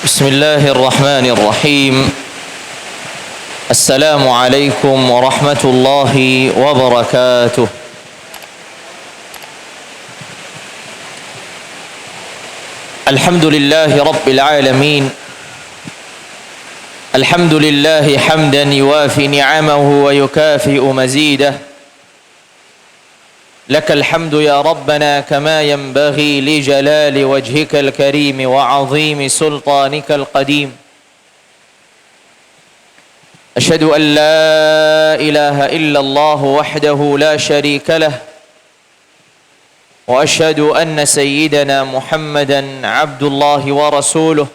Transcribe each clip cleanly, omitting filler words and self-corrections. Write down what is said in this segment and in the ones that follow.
بسم الله الرحمن الرحيم. السلام عليكم ورحمة الله وبركاته. الحمد لله رب العالمين. الحمد لله حمدا يوافي نعمه ويكافئ مزيده. لك الحمد يا ربنا كما ينبغي لجلال وجهك الكريم وعظيم سلطانك القديم. أشهد أن لا إله إلا الله وحده لا شريك له، وأشهد أن سيدنا محمدا عبد الله ورسوله.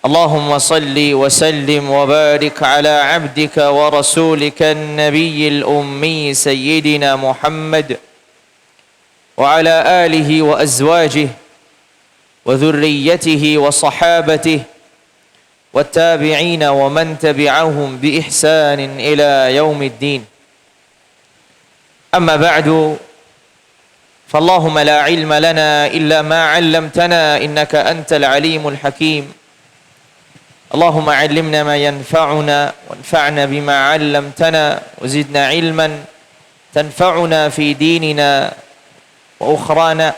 اللهم صل وسلم وبارك على عبدك ورسولك النبي الأمي سيدنا محمد وعلى آله وأزواجه وذريته وصحابته والتابعين ومن تبعهم بإحسان إلى يوم الدين. أما بعد، فاللهم لا علم لنا إلا ما علمتنا إنك أنت العليم الحكيم. اللهم علمنا ما ينفعنا وانفعنا بما علمتنا وزدنا علما تنفعنا في ديننا وأخرانا.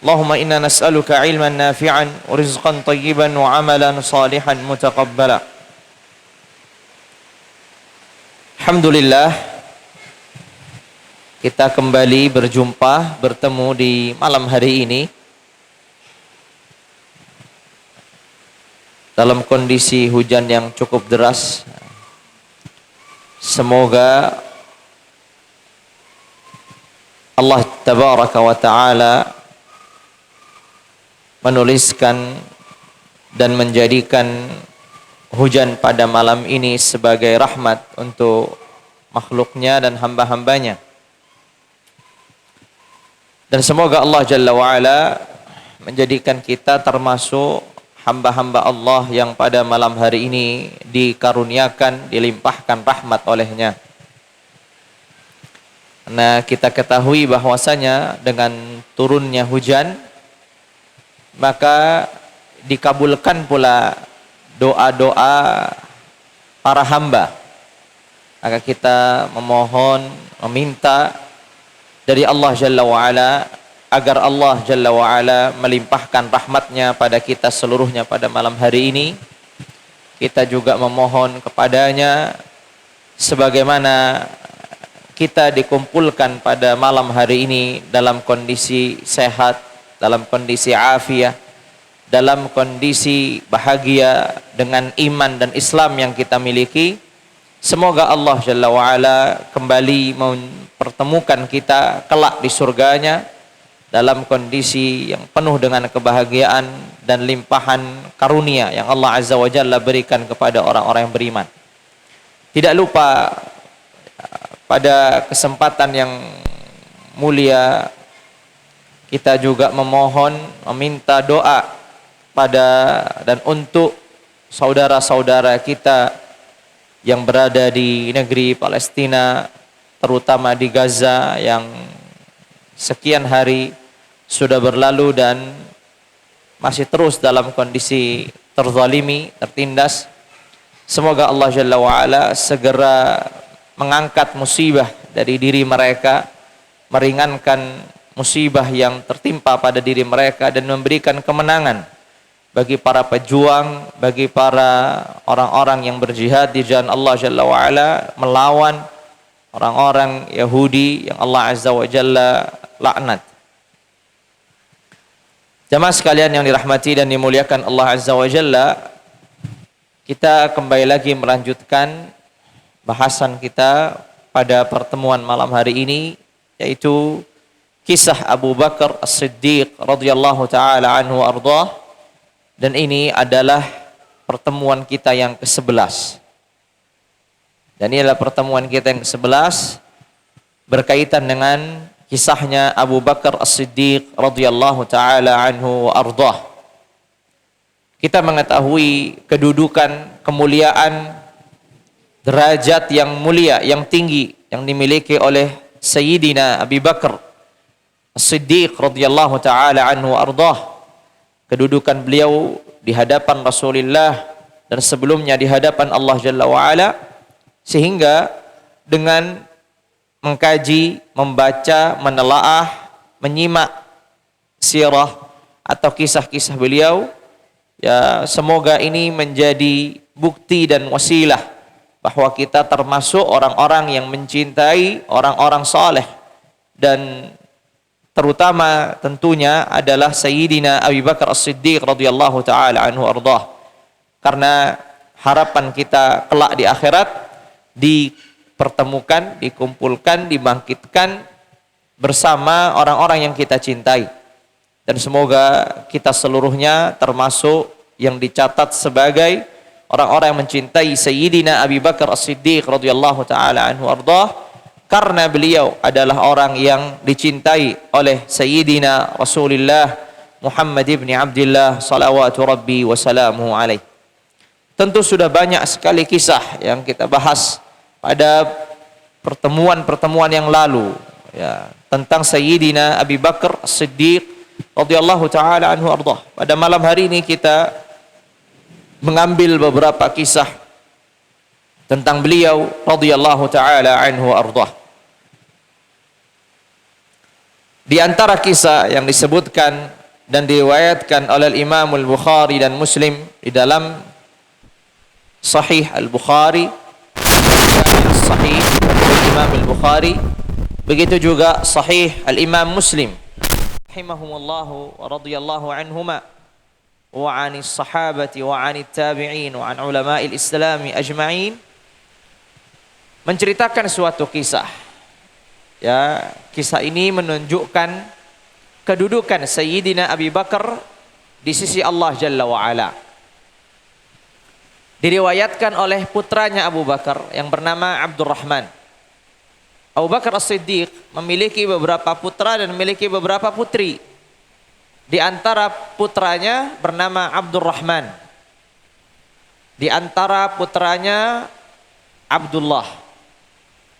اللهم إنا نسألك علما نافعا ورزقا طيبا وعملا صالحا متقبلا. Alhamdulillah, kita kembali bertemu di malam hari ini dalam kondisi hujan yang cukup deras. Semoga Allah Tabaraka wa Ta'ala menuliskan dan menjadikan hujan pada malam ini sebagai rahmat untuk makhluknya dan hamba-hambanya. Dan semoga Allah Jalla wa'ala menjadikan kita termasuk hamba-hamba Allah yang pada malam hari ini dikaruniakan, dilimpahkan rahmat olehnya. Nah, kita ketahui bahwasanya dengan turunnya hujan, maka dikabulkan pula doa-doa para hamba. Maka kita memohon, meminta dari Allah Jalla wa'ala agar Allah Jalla wa'ala melimpahkan rahmatnya pada kita seluruhnya pada malam hari ini. Kita juga memohon kepadanya sebagaimana kita dikumpulkan pada malam hari ini dalam kondisi sehat, dalam kondisi afiah, dalam kondisi bahagia dengan iman dan Islam yang kita miliki. Semoga Allah Jalla wa'ala kembali mempertemukan kita kelak di surganya dalam kondisi yang penuh dengan kebahagiaan dan limpahan karunia yang Allah Azza wa Jalla berikan kepada orang-orang yang beriman. Tidak lupa pada kesempatan yang mulia kita juga memohon, meminta doa pada dan untuk saudara-saudara kita yang berada di negeri Palestina, terutama di Gaza yang sekian hari sudah berlalu dan masih terus dalam kondisi terzalimi, tertindas. Semoga Allah Jalla wa'ala segera mengangkat musibah dari diri mereka, meringankan musibah yang tertimpa pada diri mereka dan memberikan kemenangan bagi para pejuang, bagi para orang-orang yang berjihad di jalan Allah Jalla wa'ala melawan orang-orang Yahudi yang Allah Azza wa Jalla laknat. Jamaah sekalian yang dirahmati dan dimuliakan Allah Azza wa Jalla, kita kembali lagi melanjutkan bahasan kita pada pertemuan malam hari ini, yaitu kisah Abu Bakar As-Siddiq radhiyallahu taala anhu ardhah. Dan ini adalah pertemuan kita yang ke-11. Dan ini adalah pertemuan kita yang ke-11 berkaitan dengan kisahnya Abu Bakar As-Siddiq radhiyallahu taala anhu wa ardhah. Kita mengetahui kedudukan, kemuliaan, derajat yang mulia, yang tinggi yang dimiliki oleh Sayyidina Abu Bakar As-Siddiq radhiyallahu taala anhu wa ardhah. kedudukan beliau di hadapan Rasulullah dan sebelumnya di hadapan Allah Jalla wa'ala, sehingga dengan mengkaji, membaca, menelaah, menyimak sirah atau kisah-kisah beliau, ya semoga ini menjadi bukti dan wasilah bahwa kita termasuk orang-orang yang mencintai orang-orang saleh, dan terutama tentunya adalah Sayyidina Abu Bakar As-Siddiq radhiyallahu taala anhu ardah. Karena harapan kita kelak di akhirat dipertemukan, dikumpulkan, dibangkitkan bersama orang-orang yang kita cintai. Dan semoga kita seluruhnya termasuk yang dicatat sebagai orang-orang yang mencintai Sayyidina Abu Bakar As-Siddiq radhiyallahu taala anhu ardah, karena beliau adalah orang yang dicintai oleh Sayyidina Rasulullah Muhammad ibn Abdullah salawatu rabbi wa salamuhu alaih. Tentu sudah banyak sekali kisah yang kita bahas pada pertemuan-pertemuan yang lalu, ya, tentang Sayyidina Abu Bakar As-Siddiq radhiyallahu taala anhu ardah. Pada malam hari ini kita mengambil beberapa kisah tentang beliau radhiyallahu taala anhu ardah. Di antara kisah yang disebutkan dan diriwayatkan oleh Imam Al-Bukhari dan Muslim di dalam Sahih Al-Bukhari, Sahih Imam Al-Bukhari, begitu juga Sahih Al-Imam Muslim rahimahumullahu wa radhiyallahu anhuma wa 'anis sahabati wa 'anit tabi'in wa 'an ulama'il islami ajma'in, menceritakan suatu kisah. Ya, kisah ini menunjukkan kedudukan Sayyidina Abu Bakar di sisi Allah Jalla wa'ala. Diriwayatkan oleh putranya Abu Bakar yang bernama Abdurrahman. Abu Bakar As-Siddiq memiliki beberapa putra dan memiliki beberapa putri. Di antara putranya bernama Abdurrahman. Di antara putranya Abdullah.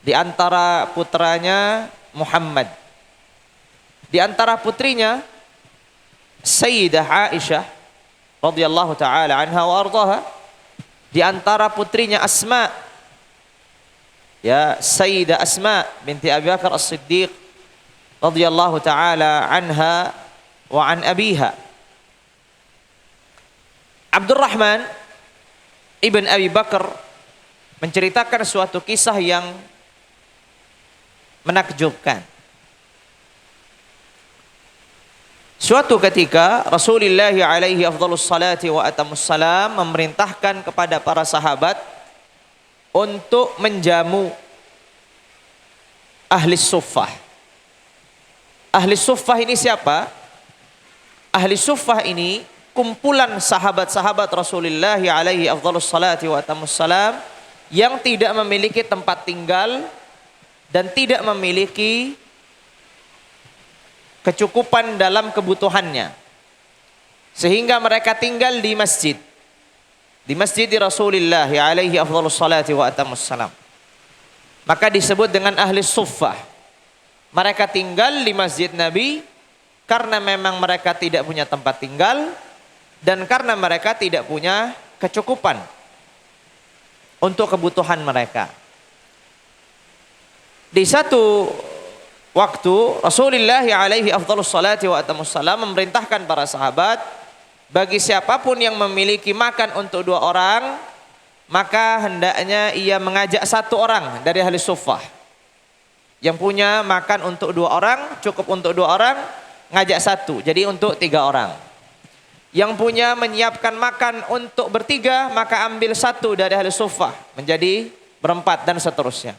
Di antara putranya Muhammad. Di antara putrinya Sayyidah Aisyah radhiyallahu taala anha wa ardhaha. Di antara putrinya Asma, ya, Sayyidah Asma binti Abi Bakar As-Siddiq radhiyallahu taala anha wa an abiha. Abdurrahman ibn Abi Bakar menceritakan suatu kisah yang menakjubkan. Suatu ketika Rasulullah alaihi afdhalus salati wa atamus salam memerintahkan kepada para sahabat untuk menjamu ahli suffah. Ahli suffah ini siapa? Ahli suffah ini kumpulan sahabat-sahabat Rasulullah alaihi afdhalus salati wa atamus salam yang tidak memiliki tempat tinggal dan tidak memiliki kecukupan dalam kebutuhannya, sehingga mereka tinggal di masjid di Rasulullah alaihi afdhalus salati wa atamus salam. Maka disebut dengan ahli suffah. Mereka tinggal di masjid Nabi karena memang mereka tidak punya tempat tinggal dan karena mereka tidak punya kecukupan untuk kebutuhan mereka. Di satu waktu Rasulullah alaihi afdhalus salati wa atamus salam memerintahkan para sahabat, bagi siapapun yang memiliki makan untuk 2 orang, maka hendaknya ia mengajak 1 orang dari ahli suffah. Yang punya makan untuk 2 orang, cukup untuk 2 orang, ngajak 1, jadi untuk 3 orang. Yang punya menyiapkan makan untuk bertiga, maka ambil 1 dari ahli suffah, menjadi berempat dan seterusnya.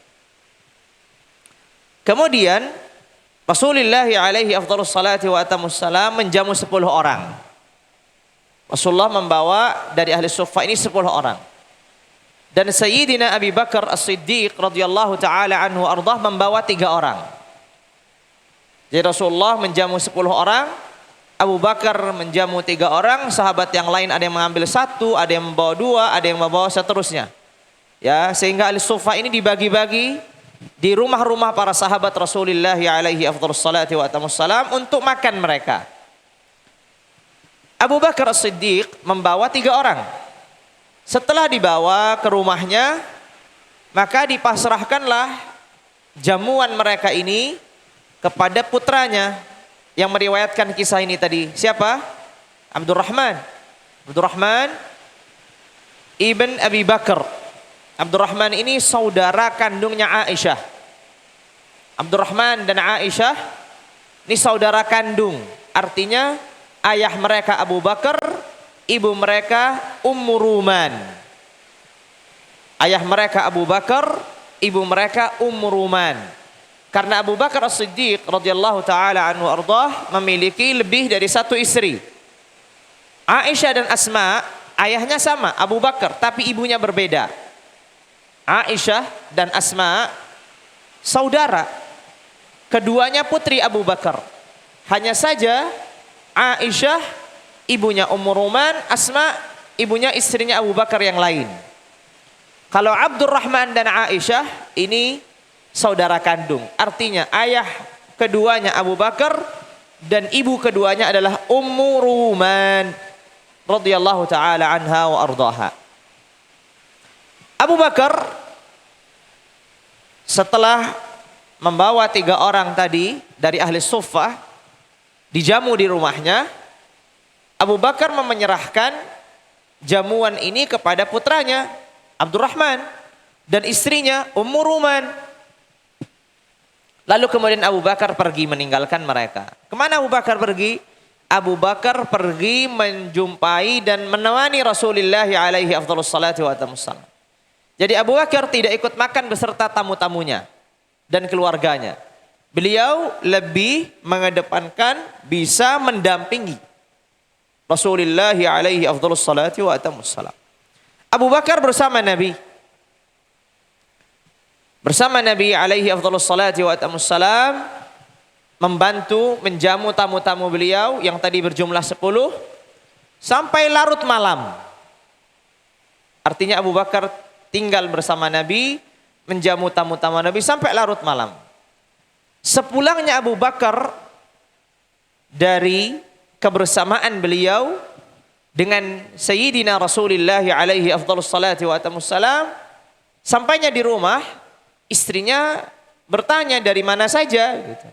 Kemudian Rasulullah alaihi afdhalus salati wa atamus salam menjamu 10 orang. Rasulullah membawa dari ahli suffah ini 10 orang. Dan Sayyidina Abu Bakar As-Siddiq radhiyallahu taala anhu ardah membawa 3 orang. Jadi Rasulullah menjamu 10 orang, Abu Bakar menjamu 3 orang, sahabat yang lain ada yang mengambil 1, ada yang membawa 2, ada yang membawa seterusnya. Ya, sehingga ahli suffah ini dibagi-bagi di rumah-rumah para sahabat Rasulullah alaihi afdhalus salati wa atamus salam untuk makan mereka. Abu Bakar As-Siddiq membawa 3 orang. Setelah dibawa ke rumahnya, maka dipasrahkanlah jamuan mereka ini kepada putranya yang meriwayatkan kisah ini tadi. Siapa? Abdurrahman ibn Abi Bakar. Abdurrahman ini saudara kandungnya Aisyah. Abdurrahman dan Aisyah ini saudara kandung. Artinya ayah mereka Abu Bakar, ibu mereka Ummu Ruman. Ayah mereka Abu Bakar, ibu mereka Ummu Ruman. Karena Abu Bakar As-Siddiq radhiyallahu taala anhu ardah memiliki lebih dari 1 istri. Aisyah dan Asma, ayahnya sama Abu Bakar, tapi ibunya berbeda. Aisyah dan Asma saudara, keduanya putri Abu Bakar. Hanya saja Aisyah ibunya Ummu Ruman, Asma ibunya istrinya Abu Bakar yang lain. Kalau Abdurrahman dan Aisyah ini saudara kandung. Artinya ayah keduanya Abu Bakar dan ibu keduanya adalah Ummu Ruman radhiyallahu taala anha wa ardaha. Abu Bakar setelah membawa 3 orang tadi dari ahli suffah dijamu di rumahnya, Abu Bakar menyerahkan jamuan ini kepada putranya Abdurrahman dan istrinya Ummu Ruman. Lalu kemudian Abu Bakar pergi meninggalkan mereka. Kemana Abu Bakar pergi? Abu Bakar pergi menjumpai dan menemani Rasulullah alaihi afdhalus salatu wa atamussalam. Jadi Abu Bakar tidak ikut makan beserta tamu-tamunya dan keluarganya. Beliau lebih mengedepankan bisa mendampingi Rasulullah alaihi afdhalus salatu wa atamussalam. Abu Bakar bersama Nabi alaihi afdhalus salatu wa atamussalam membantu menjamu tamu-tamu beliau yang tadi berjumlah 10 sampai larut malam. Artinya Abu Bakar tinggal bersama Nabi, menjamu tamu-tamu Nabi sampai larut malam. Sepulangnya Abu Bakar dari kebersamaan beliau dengan Sayyidina Rasulullah alaihi afdhalus salatu wa atamussalam, sampainya di rumah, istrinya bertanya dari mana saja gitu.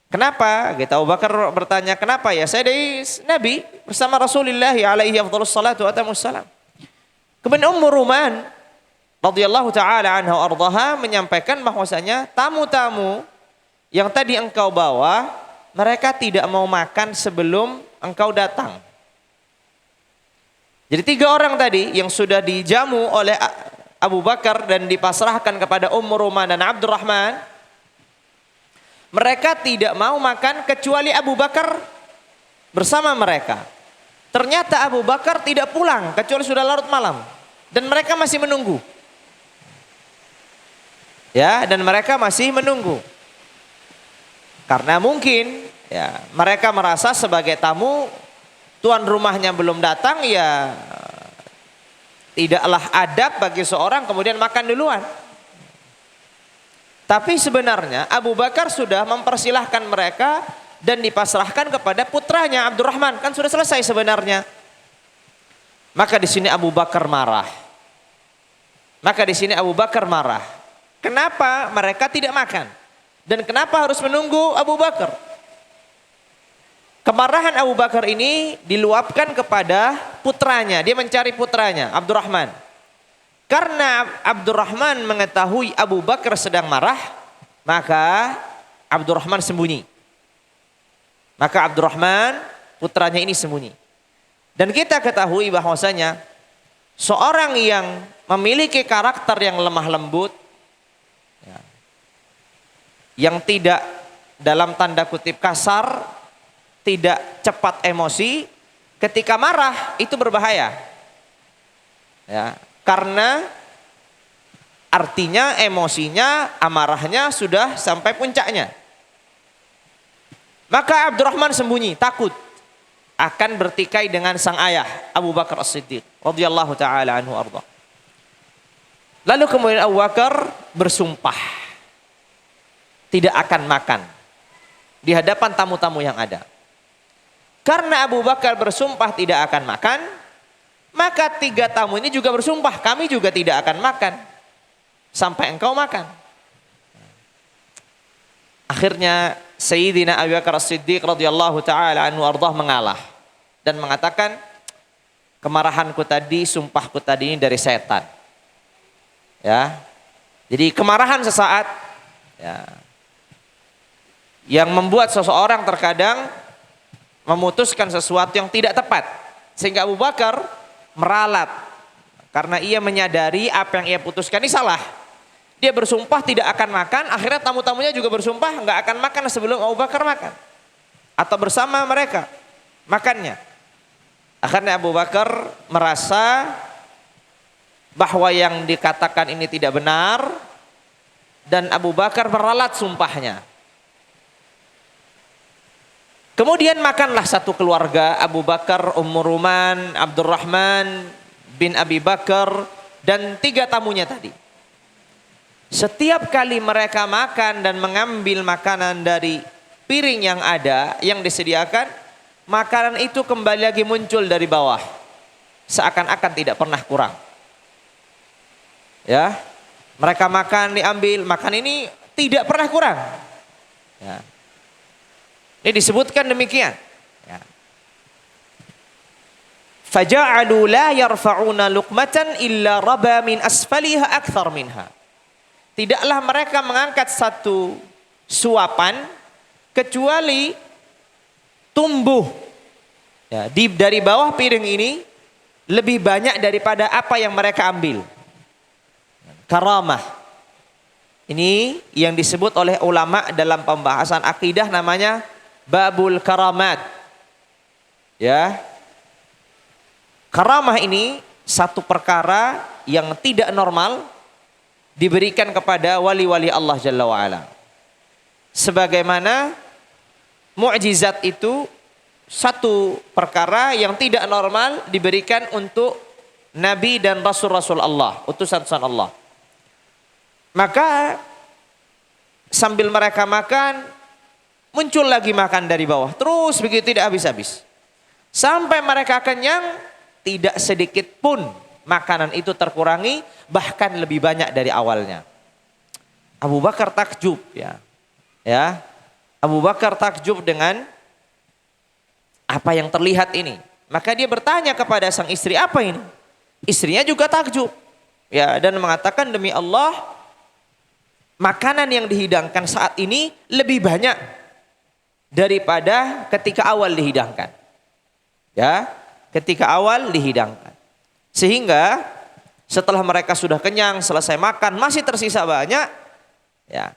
Kenapa? Gitu. Abu Bakar bertanya, kenapa ya? Saya dari Nabi bersama Rasulullah alaihi afdhalus salatu wa atamussalam. Kemudian Ummu Ruman radhiyallahu taala anha ardaha menyampaikan bahwasanya tamu-tamu yang tadi engkau bawa, mereka tidak mau makan sebelum engkau datang. Jadi 3 orang tadi yang sudah dijamu oleh Abu Bakar dan dipasrahkan kepada Ummu Ruman dan Abdurrahman, mereka tidak mau makan kecuali Abu Bakar bersama mereka. Ternyata Abu Bakar tidak pulang kecuali sudah larut malam dan mereka masih menunggu. Ya, dan mereka masih menunggu. Karena mungkin ya mereka merasa sebagai tamu, tuan rumahnya belum datang, ya tidaklah adab bagi seorang kemudian makan duluan. Tapi sebenarnya Abu Bakar sudah mempersilahkan mereka dan dipasrahkan kepada putranya Abdurrahman. Kan sudah selesai sebenarnya. Maka di sini Abu Bakar marah. Kenapa mereka tidak makan? Dan kenapa harus menunggu Abu Bakar? Kemarahan Abu Bakar ini diluapkan kepada putranya. Dia mencari putranya Abdurrahman. Karena Abdurrahman mengetahui Abu Bakar sedang marah, maka Abdurrahman sembunyi. Maka Abdurrahman putranya ini sembunyi. Dan kita ketahui bahwasanya seorang yang memiliki karakter yang lemah lembut, yang tidak dalam tanda kutip kasar, tidak cepat emosi, ketika marah itu berbahaya. Ya, karena artinya emosinya, amarahnya sudah sampai puncaknya. Maka Abdurrahman sembunyi, takut akan bertikai dengan sang ayah Abu Bakar As-Siddiq radhiyallahu taala anhu arda. Lalu kemudian Abu Bakar bersumpah tidak akan makan di hadapan tamu-tamu yang ada. Karena Abu Bakar bersumpah tidak akan makan, maka 3 tamu ini juga bersumpah, kami juga tidak akan makan sampai engkau makan. Akhirnya Sayyidina Abu Bakar As-Siddiq radhiyallahu taala anhu ardah mengalah dan mengatakan, kemarahanku tadi, sumpahku tadi ini dari setan. Ya. Jadi kemarahan sesaat, ya, yang membuat seseorang terkadang memutuskan sesuatu yang tidak tepat, sehingga Abu Bakar meralat karena ia menyadari apa yang ia putuskan ini salah. Dia bersumpah tidak akan makan, akhirnya tamu-tamunya juga bersumpah nggak akan makan sebelum Abu Bakar makan atau bersama mereka makannya. Akhirnya Abu Bakar merasa bahwa yang dikatakan ini tidak benar dan Abu Bakar meralat sumpahnya. Kemudian makanlah satu keluarga, Abu Bakar, Ummu Ruman, Abdurrahman bin Abi Bakar dan 3 tamunya tadi. Setiap kali mereka makan dan mengambil makanan dari piring yang ada, yang disediakan, makanan itu kembali lagi muncul dari bawah. Seakan-akan tidak pernah kurang. Ya, mereka makan, diambil, makan ini tidak pernah kurang. Ya. Ini disebutkan demikian. Ya. Faja'alu la yarfa'una luqmatan illa raba min asfaliha akthar minha. Tidaklah mereka mengangkat satu suapan kecuali tumbuh, ya, dari bawah piring ini lebih banyak daripada apa yang mereka ambil. Karamah. Ini yang disebut oleh ulama dalam pembahasan akidah namanya babul karamat. Ya. Karamah ini satu perkara yang tidak normal diberikan kepada wali-wali Allah Jalla wa'ala. Sebagaimana mukjizat itu satu perkara yang tidak normal diberikan untuk Nabi dan Rasul-Rasul Allah, utusan-utusan Allah. Maka sambil mereka makan, muncul lagi makan dari bawah. Terus begitu tidak habis-habis. Sampai mereka kenyang, tidak sedikit pun makanan itu terkurangi, bahkan lebih banyak dari awalnya. Abu Bakar takjub, ya. Ya. Abu Bakar takjub dengan apa yang terlihat ini. Maka dia bertanya kepada sang istri, apa ini? Istrinya juga takjub. Ya, dan mengatakan, demi Allah, makanan yang dihidangkan saat ini lebih banyak daripada ketika awal dihidangkan. Ya, ketika awal dihidangkan. Sehingga setelah mereka sudah kenyang, selesai makan, masih tersisa banyak. Ya.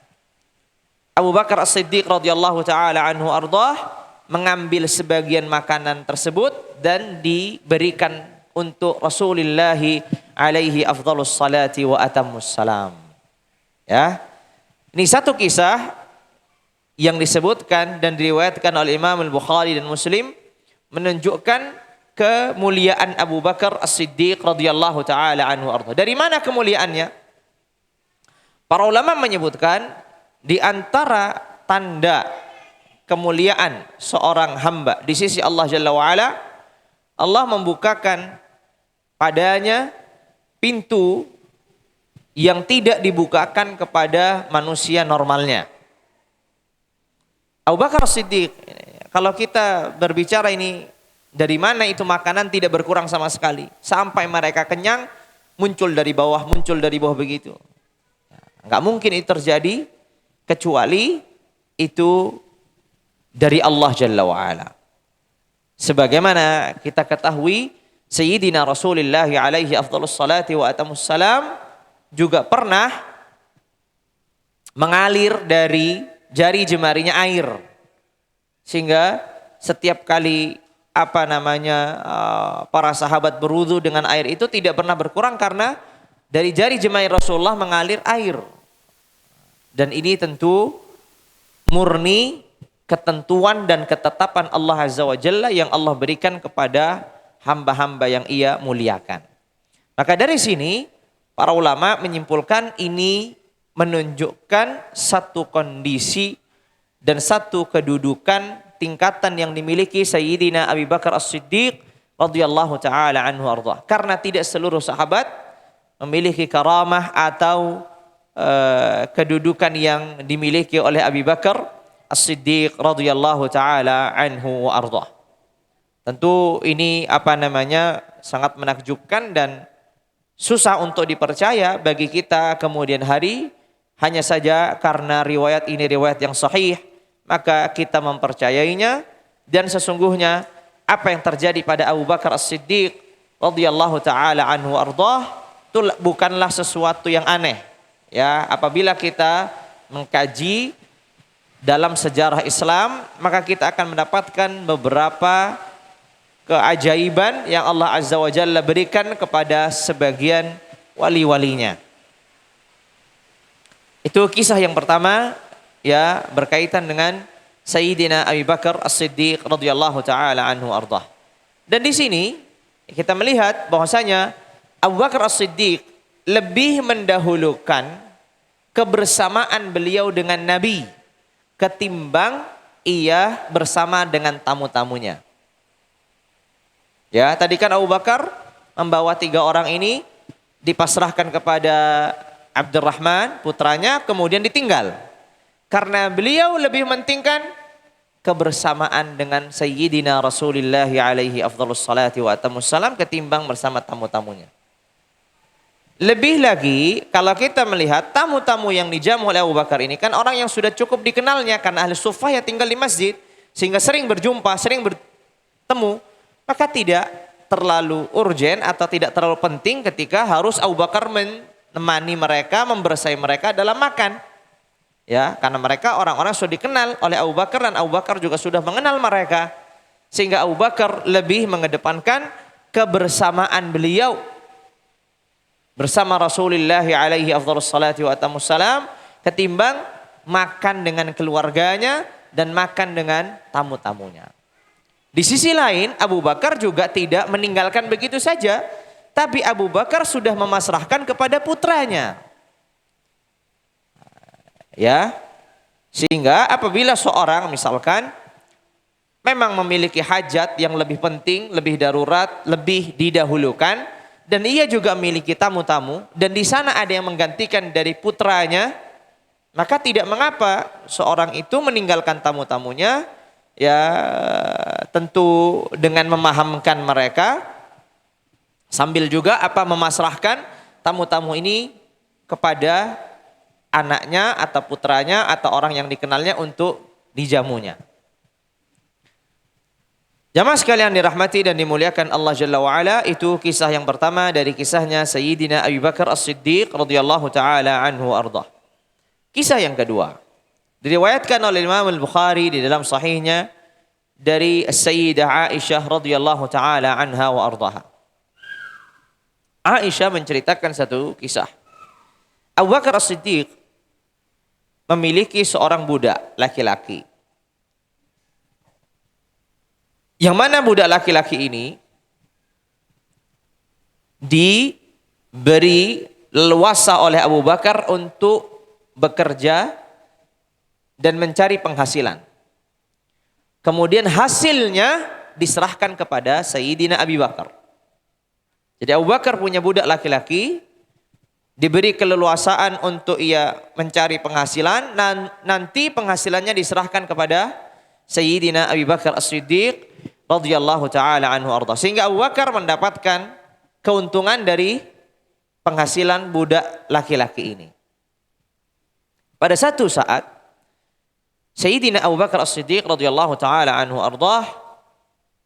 Abu Bakar As-Siddiq radhiyallahu taala anhu ardah mengambil sebagian makanan tersebut dan diberikan untuk Rasulullah alaihi afdhalus salati wa atammus salam. Ya. Ini satu kisah yang disebutkan dan diriwayatkan oleh Imam Al-Bukhari dan Muslim menunjukkan kemuliaan Abu Bakar As-Siddiq radhiyallahu taala anhu arda. Dari mana kemuliaannya? Para ulama menyebutkan di antara tanda kemuliaan seorang hamba di sisi Allah Jalla wa ala, Allah membukakan padanya pintu yang tidak dibukakan kepada manusia normalnya. Abu Bakar As-Siddiq, kalau kita berbicara ini dari mana itu makanan tidak berkurang sama sekali. Sampai mereka kenyang, muncul dari bawah begitu. Enggak mungkin itu terjadi, kecuali itu dari Allah Jalla wa'ala. Sebagaimana kita ketahui, Sayyidina Rasulullah alaihi afdhalus salati wa atamus salam juga pernah mengalir dari jari jemarinya air. Sehingga setiap kali para sahabat berwudu dengan air itu tidak pernah berkurang karena dari jari jemari Rasulullah mengalir air. Dan ini tentu murni ketentuan dan ketetapan Allah Azza wa Jalla yang Allah berikan kepada hamba-hamba yang ia muliakan. Maka dari sini para ulama menyimpulkan ini menunjukkan satu kondisi dan satu kedudukan tingkatan yang dimiliki Sayyidina Abu Bakar As-Siddiq radhiyallahu taala anhu ardhah. Karena tidak seluruh sahabat memiliki karamah atau kedudukan yang dimiliki oleh Abu Bakar As-Siddiq radhiyallahu taala anhu wa ardhah. Tentu ini sangat menakjubkan dan susah untuk dipercaya bagi kita kemudian hari. Hanya saja karena riwayat ini riwayat yang sahih, maka kita mempercayainya. Dan sesungguhnya apa yang terjadi pada Abu Bakar As-Siddiq radhiyallahu taala anhu ardhah itu bukanlah sesuatu yang aneh. Ya, apabila kita mengkaji dalam sejarah Islam, maka kita akan mendapatkan beberapa keajaiban yang Allah Azza wa Jalla berikan kepada sebagian wali-walinya. Itu kisah yang pertama, ya, berkaitan dengan Sayyidina Abu Bakar As-Siddiq radhiyallahu taala anhu ardhah. Dan di sini kita melihat bahwasanya Abu Bakar As-Siddiq lebih mendahulukan kebersamaan beliau dengan Nabi ketimbang ia bersama dengan tamu-tamunya. Ya, tadi kan Abu Bakar membawa 3 orang ini dipasrahkan kepada Abdurrahman putranya, kemudian ditinggal. Karena beliau lebih mementingkan kebersamaan dengan Sayyidina Rasulullah alaihi afdhalus salati wa atamus salam ketimbang bersama tamu-tamunya. Lebih lagi kalau kita melihat tamu-tamu yang dijamu oleh Abu Bakar ini kan orang yang sudah cukup dikenalnya karena ahli suffah yang tinggal di masjid sehingga sering berjumpa, sering bertemu, maka tidak terlalu urgen atau tidak terlalu penting ketika harus Abu Bakar menemani mereka, membersamai mereka dalam makan. Ya, karena mereka orang-orang sudah dikenal oleh Abu Bakar dan Abu Bakar juga sudah mengenal mereka. Sehingga Abu Bakar lebih mengedepankan kebersamaan beliau bersama Rasulullah alaihi afdhalus salati wa atamus salam ketimbang makan dengan keluarganya dan makan dengan tamu-tamunya. Di sisi lain Abu Bakar juga tidak meninggalkan begitu saja, tapi Abu Bakar sudah memasrahkan kepada putranya. Ya, sehingga apabila seorang misalkan memang memiliki hajat yang lebih penting, lebih darurat, lebih didahulukan, dan ia juga memiliki tamu-tamu, dan di sana ada yang menggantikan dari putranya, maka tidak mengapa seorang itu meninggalkan tamu-tamunya, ya tentu dengan memahamkan mereka, sambil juga memasrahkan tamu-tamu ini kepada anaknya atau putranya atau orang yang dikenalnya untuk dijamunya. Jamaah sekalian dirahmati dan dimuliakan Allah Jalla wa'ala, itu kisah yang pertama dari kisahnya Sayyidina Abu Bakar As-Siddiq radhiyallahu ta'ala anhu ardhah. Kisah yang kedua diriwayatkan oleh Imam Al-Bukhari di dalam sahihnya dari Sayyidah Aisyah radhiyallahu ta'ala anha wa ardhaha. Aisyah menceritakan satu kisah. Abu Bakar As-Siddiq memiliki seorang budak laki-laki. Yang mana budak laki-laki ini diberi leluasa oleh Abu Bakar untuk bekerja dan mencari penghasilan. Kemudian hasilnya diserahkan kepada Sayyidina Abu Bakar. Jadi Abu Bakar punya budak laki-laki, diberi keleluasaan untuk ia mencari penghasilan, dan nanti penghasilannya diserahkan kepada Sayyidina Abu Bakar As-Siddiq radhiyallahu taala anhu ardhah. Sehingga Abu Bakar mendapatkan keuntungan dari penghasilan budak laki-laki ini. Pada satu saat Sayyidina Abu Bakar As-Siddiq radhiyallahu taala anhu ardhah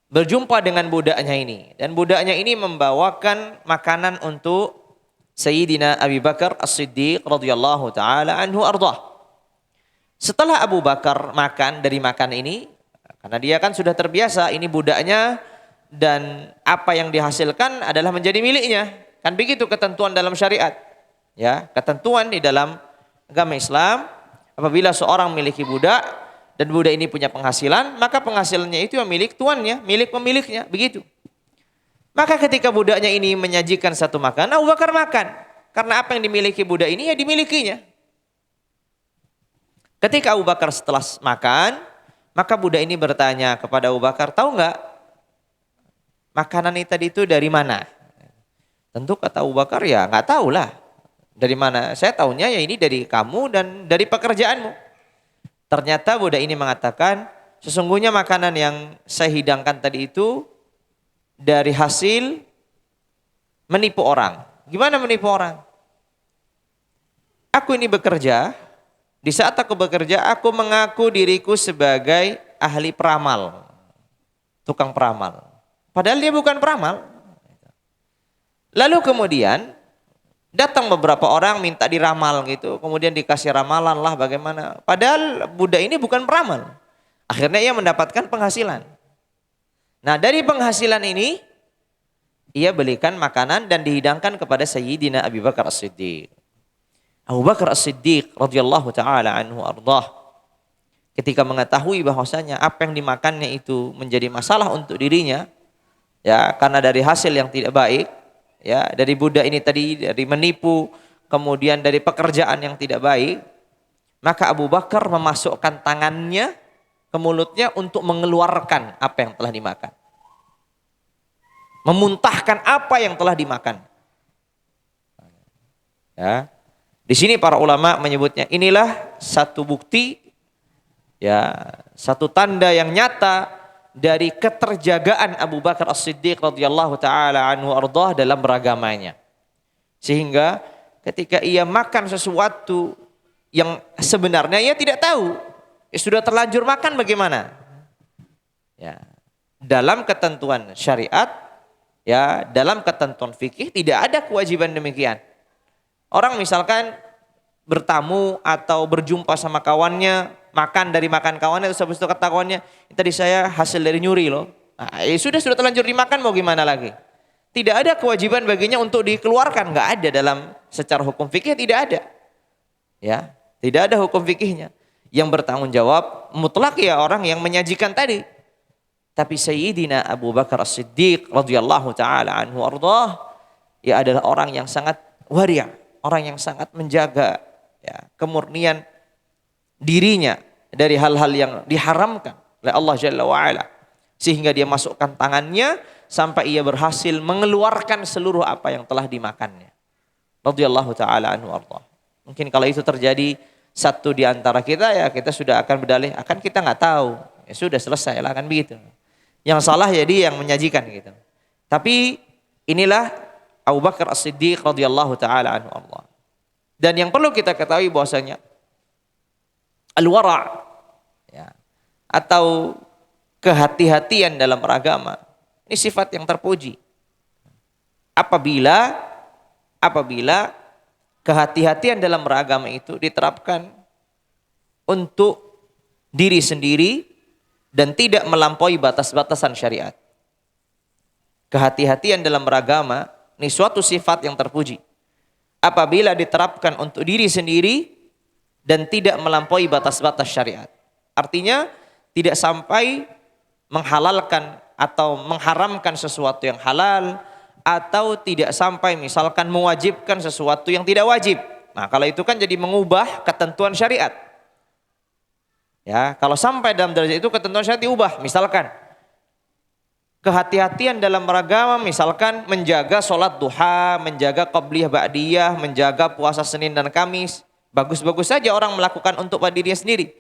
berjumpa dengan budaknya ini, dan budaknya ini membawakan makanan untuk Sayyidina Abu Bakar As-Siddiq radhiyallahu taala anhu ardhah. Setelah Abu Bakar makan dari makan ini, karena dia kan sudah terbiasa ini budaknya dan apa yang dihasilkan adalah menjadi miliknya. Kan begitu ketentuan dalam syariat. Ya, ketentuan di dalam agama Islam, apabila seorang memiliki budak dan budak ini punya penghasilan, maka penghasilannya itu yang milik tuannya, milik pemiliknya, begitu. Maka ketika budaknya ini menyajikan satu makanan, Abu Bakar makan. Karena apa yang dimiliki budak ini, ya dimilikinya. Ketika Abu Bakar setelah makan, Maka budak ini bertanya kepada Abu Bakar, tahu nggak makanan ini tadi itu dari mana? Tentu kata Abu Bakar, ya nggak tahu lah. Dari mana? Saya tahunya ya ini dari kamu dan dari pekerjaanmu. Ternyata budak ini mengatakan, sesungguhnya makanan yang saya hidangkan tadi itu dari hasil menipu orang. Gimana menipu orang? Aku ini bekerja, di saat aku bekerja aku mengaku diriku sebagai ahli peramal, tukang peramal. Padahal dia bukan peramal. Lalu kemudian datang beberapa orang minta diramal gitu, kemudian dikasih ramalan lah bagaimana. Padahal budak ini bukan peramal. Akhirnya ia mendapatkan penghasilan. Nah dari penghasilan ini, ia belikan makanan dan dihidangkan kepada Sayyidina Abu Bakar As-Siddiq. Abu Bakar As-Siddiq radhiyallahu taala anhu ardah, ketika mengetahui bahwasanya apa yang dimakannya itu menjadi masalah untuk dirinya, ya karena dari hasil yang tidak baik, ya dari budak ini tadi, dari menipu, kemudian dari pekerjaan yang tidak baik, maka Abu Bakar memasukkan tangannya ke mulutnya untuk mengeluarkan apa yang telah dimakan, memuntahkan apa yang telah dimakan. Ya. Di sini para ulama menyebutnya inilah satu bukti, ya, satu tanda yang nyata dari keterjagaan Abu Bakar As-Siddiq radhiyallahu taala anhu ardah dalam beragamanya. Sehingga ketika ia makan sesuatu yang sebenarnya ia tidak tahu, sudah terlanjur makan bagaimana? Ya, dalam ketentuan syariat, ya, dalam ketentuan fikih tidak ada kewajiban demikian. Orang misalkan bertamu atau berjumpa sama kawannya, makan dari makan kawannya, terus habis itu kata kawannya, tadi saya hasil dari nyuri loh. Nah, sudah terlanjur dimakan, mau gimana lagi? Tidak ada kewajiban baginya untuk dikeluarkan, nggak ada dalam secara hukum fikih, tidak ada. Ya, tidak ada hukum fikihnya. Yang bertanggung jawab mutlak ya orang yang menyajikan tadi. Tapi Sayyidina Abu Bakar As-Siddiq radhiyallahu taala anhu ardah, ia adalah orang yang sangat wari', orang yang sangat menjaga, ya, kemurnian dirinya dari hal-hal yang diharamkan oleh Allah Jalla wa'ala. Sehingga dia masukkan tangannya sampai ia berhasil mengeluarkan seluruh apa yang telah dimakannya. Radhiyallahu ta'ala anhu ardah. Mungkin kalau itu terjadi satu di antara kita, ya kita sudah akan berdalih, akan kita nggak tahu. Ya sudah selesai lah, kan begitu. Yang salah jadi yang menyajikan gitu. Tapi inilah Abu Bakar As-Siddiq radhiyallahu taala anhu Allah. Dan yang perlu kita ketahui bahwasanya al-wara', ya, atau kehati-hatian dalam beragama ini sifat yang terpuji. Apabila kehati-hatian dalam beragama itu diterapkan untuk diri sendiri dan tidak melampaui batas-batasan syariat. Kehati-hatian dalam beragama ini suatu sifat yang terpuji. Apabila diterapkan untuk diri sendiri dan tidak melampaui batas-batas syariat. Artinya tidak sampai menghalalkan atau mengharamkan sesuatu yang halal, atau tidak sampai misalkan mewajibkan sesuatu yang tidak wajib. Nah, kalau itu kan jadi mengubah ketentuan syariat. Ya, kalau sampai dalam derajat itu ketentuan syariat diubah, misalkan kehati-hatian dalam beragama, misalkan menjaga sholat duha, menjaga qabliyah ba'diyah, menjaga puasa Senin dan Kamis. Bagus-bagus saja orang melakukan untuk dirinya sendiri.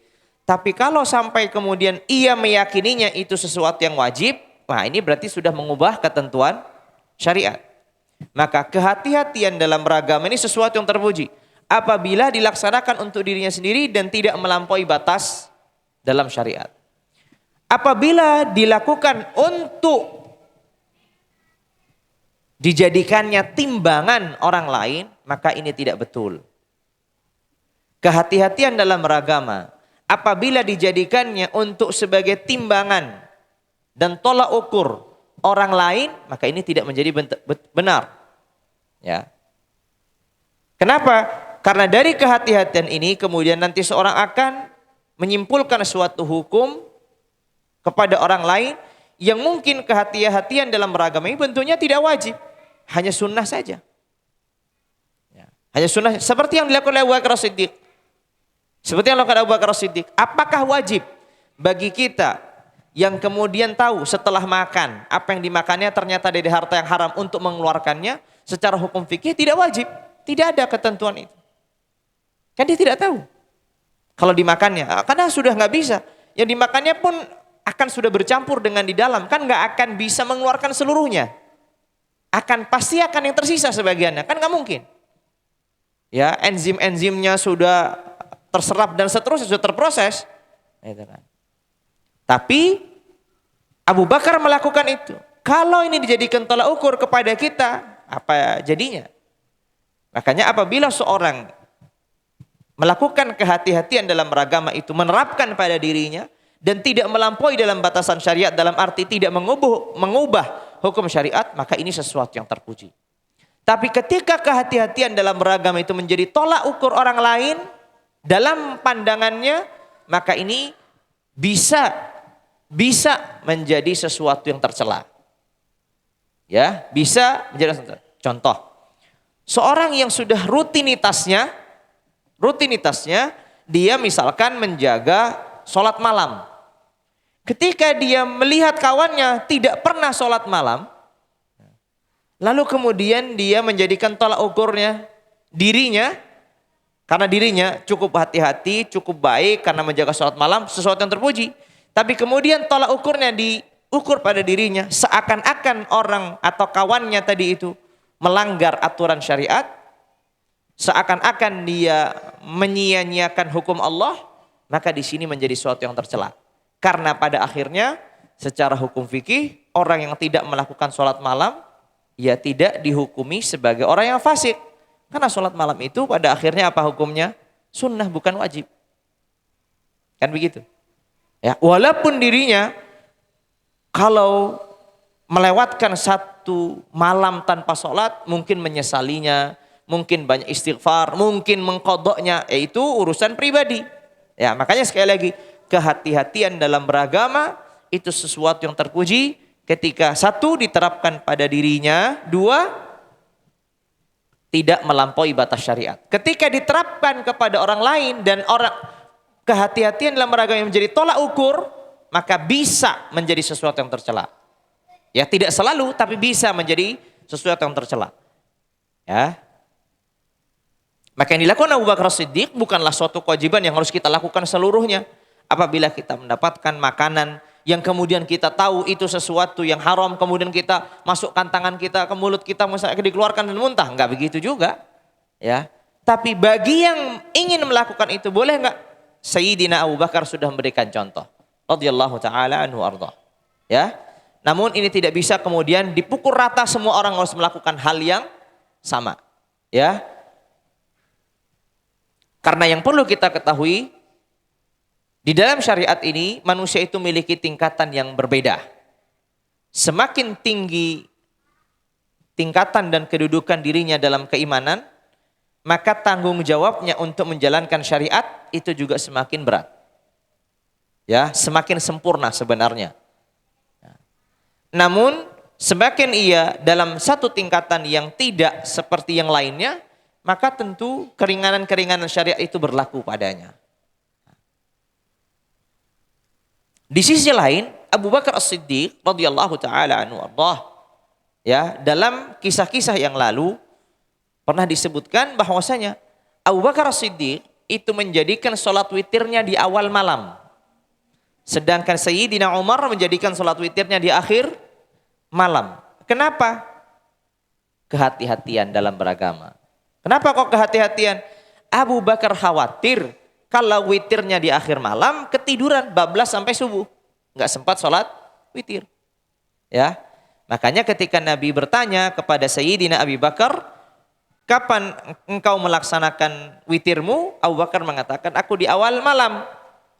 Tapi kalau sampai kemudian ia meyakininya itu sesuatu yang wajib, nah ini berarti sudah mengubah ketentuan syariat. Maka kehati-hatian dalam beragama ini sesuatu yang terpuji. Apabila dilaksanakan untuk dirinya sendiri dan tidak melampaui batas dalam syariat. Apabila dilakukan untuk dijadikannya timbangan orang lain, maka ini tidak betul. Kehati-hatian dalam beragama, apabila dijadikannya untuk sebagai timbangan dan tolak ukur orang lain, maka ini tidak menjadi benar. Ya. Kenapa? Karena dari kehati-hatian ini kemudian nanti seorang akan menyimpulkan suatu hukum kepada orang lain yang mungkin kehati-hatian dalam beragama ini bentuknya tidak wajib, hanya sunnah saja. Ya. Hanya sunnah, seperti yang dilakukan oleh Abu Bakar As-Siddiq. Seperti yang dilakukan Abu Bakar As-Siddiq. Apakah wajib bagi kita yang kemudian tahu setelah makan apa yang dimakannya ternyata dari harta yang haram untuk mengeluarkannya, secara hukum fikih tidak wajib, tidak ada ketentuan itu. Kan dia tidak tahu kalau dimakannya, karena sudah nggak bisa. Yang dimakannya pun akan sudah bercampur dengan di dalam, kan nggak akan bisa mengeluarkan seluruhnya. Pasti akan yang tersisa sebagiannya, kan nggak mungkin. Ya, enzim-enzimnya sudah terserap dan seterusnya sudah terproses. Itu kan. Tapi Abu Bakar melakukan itu. Kalau ini dijadikan tolak ukur kepada kita, apa jadinya? Makanya apabila seorang melakukan kehati-hatian dalam beragama itu, menerapkan pada dirinya dan tidak melampaui dalam batasan syariat, dalam arti tidak mengubah hukum syariat, maka ini sesuatu yang terpuji. Tapi ketika kehati-hatian dalam beragama itu menjadi tolak ukur orang lain dalam pandangannya, maka ini bisa menjadi sesuatu yang tercela. Ya, bisa menjadi contoh. Seorang yang sudah rutinitasnya dia misalkan menjaga sholat malam. Ketika dia melihat kawannya tidak pernah sholat malam, lalu kemudian dia menjadikan tolak ukurnya dirinya, karena dirinya cukup hati-hati, cukup baik karena menjaga sholat malam, sesuatu yang terpuji. Tapi kemudian tolak ukurnya diukur pada dirinya, seakan-akan orang atau kawannya tadi itu melanggar aturan syariat, seakan-akan dia menyia-nyiakan hukum Allah, maka di sini menjadi sesuatu yang tercela. Karena pada akhirnya secara hukum fikih, orang yang tidak melakukan sholat malam, ya tidak dihukumi sebagai orang yang fasik. Karena sholat malam itu pada akhirnya apa hukumnya? Sunnah, bukan wajib. Kan begitu. Ya, walaupun dirinya kalau melewatkan satu malam tanpa sholat, mungkin menyesalinya, mungkin banyak istighfar, mungkin mengqadha'nya, itu urusan pribadi. Ya, makanya sekali lagi, kehati-hatian dalam beragama itu sesuatu yang terpuji ketika satu diterapkan pada dirinya, dua tidak melampaui batas syariat. Ketika diterapkan kepada orang lain dan kehati-hatian dalam beragama yang menjadi tolak ukur, maka bisa menjadi sesuatu yang tercela. Ya, tidak selalu, tapi bisa menjadi sesuatu yang tercela. Ya. Maka yang dilakukan Abu Bakar Siddiq bukanlah suatu kewajiban yang harus kita lakukan seluruhnya. Apabila kita mendapatkan makanan yang kemudian kita tahu itu sesuatu yang haram, kemudian kita masukkan tangan kita ke mulut kita, misalnya dikeluarkan dan muntah, enggak begitu juga. Ya. Tapi bagi yang ingin melakukan itu, boleh enggak? Sayyidina Abu Bakar sudah memberikan contoh. Radhiyallahu ta'ala anhu arda. Ya. Namun ini tidak bisa kemudian dipukul rata semua orang harus melakukan hal yang sama. Ya. Karena yang perlu kita ketahui, di dalam syariat ini manusia itu memiliki tingkatan yang berbeda. Semakin tinggi tingkatan dan kedudukan dirinya dalam keimanan, maka tanggung jawabnya untuk menjalankan syariat itu juga semakin berat. Ya, semakin sempurna sebenarnya. Namun semakin ia dalam satu tingkatan yang tidak seperti yang lainnya, maka tentu keringanan-keringanan syariat itu berlaku padanya. Di sisi lain, Abu Bakar As-Siddiq radhiyallahu taala anhu ardah, ya, dalam kisah-kisah yang lalu pernah disebutkan bahwasanya Abu Bakar As-Siddiq itu menjadikan sholat witirnya di awal malam. Sedangkan Sayyidina Umar menjadikan sholat witirnya di akhir malam. Kenapa? Kehati-hatian dalam beragama. Kenapa kok kehati-hatian? Abu Bakar khawatir kalau witirnya di akhir malam, ketiduran bablas sampai subuh. Nggak sempat sholat witir. Ya, makanya ketika Nabi bertanya kepada Sayyidina Abi Bakar, kapan engkau melaksanakan witirmu? Abu Bakar mengatakan, aku di awal malam.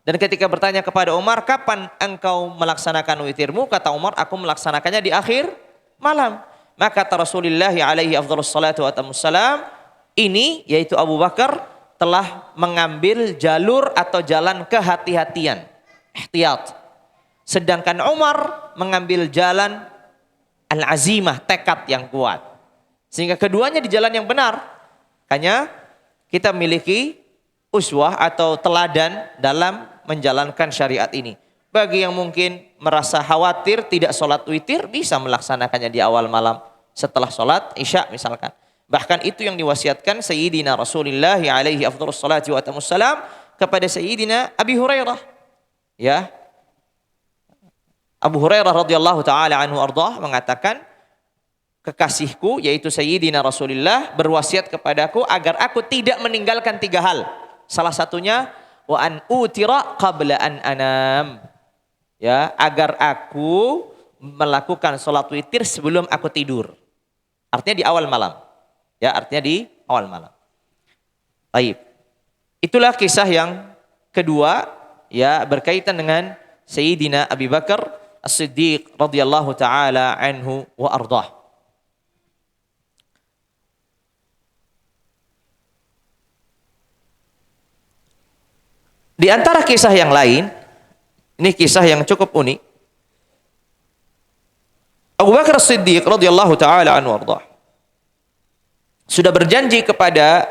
Dan ketika bertanya kepada Umar, kapan engkau melaksanakan witirmu? Kata Umar, aku melaksanakannya di akhir malam. Maka kata Rasulullah alaihi afdhalus salatu wa atamussalam, ini yaitu Abu Bakar telah mengambil jalur atau jalan kehati-hatian, ihtiyat. Sedangkan Umar mengambil jalan al-azimah, tekad yang kuat. Sehingga keduanya di jalan yang benar. Makanya kita memiliki uswah atau teladan dalam menjalankan syariat ini. Bagi yang mungkin merasa khawatir tidak sholat witir, bisa melaksanakannya di awal malam setelah sholat isya misalkan. Bahkan itu yang diwasiatkan Sayyidina Rasulullah alaihi afdhalus salati wa atamus salam kepada Sayyidina Abi Hurairah. Ya. Abu Hurairah radhiyallahu taala anhu ardah mengatakan, kekasihku yaitu Sayyidina Rasulullah berwasiat kepadaku agar aku tidak meninggalkan 3 hal. Salah satunya wa an utira qabla an anam. Ya, agar aku melakukan sholat witir sebelum aku tidur. Artinya di awal malam. Ya, artinya di awal malam. Baik. Itulah kisah yang kedua, ya, berkaitan dengan Sayyidina Abi Bakar As-Siddiq radhiyallahu taala anhu wa ardah. Di antara kisah yang lain, ini kisah yang cukup unik. Abu Bakar As-Siddiq radhiyallahu taala anhu warḍah sudah berjanji kepada,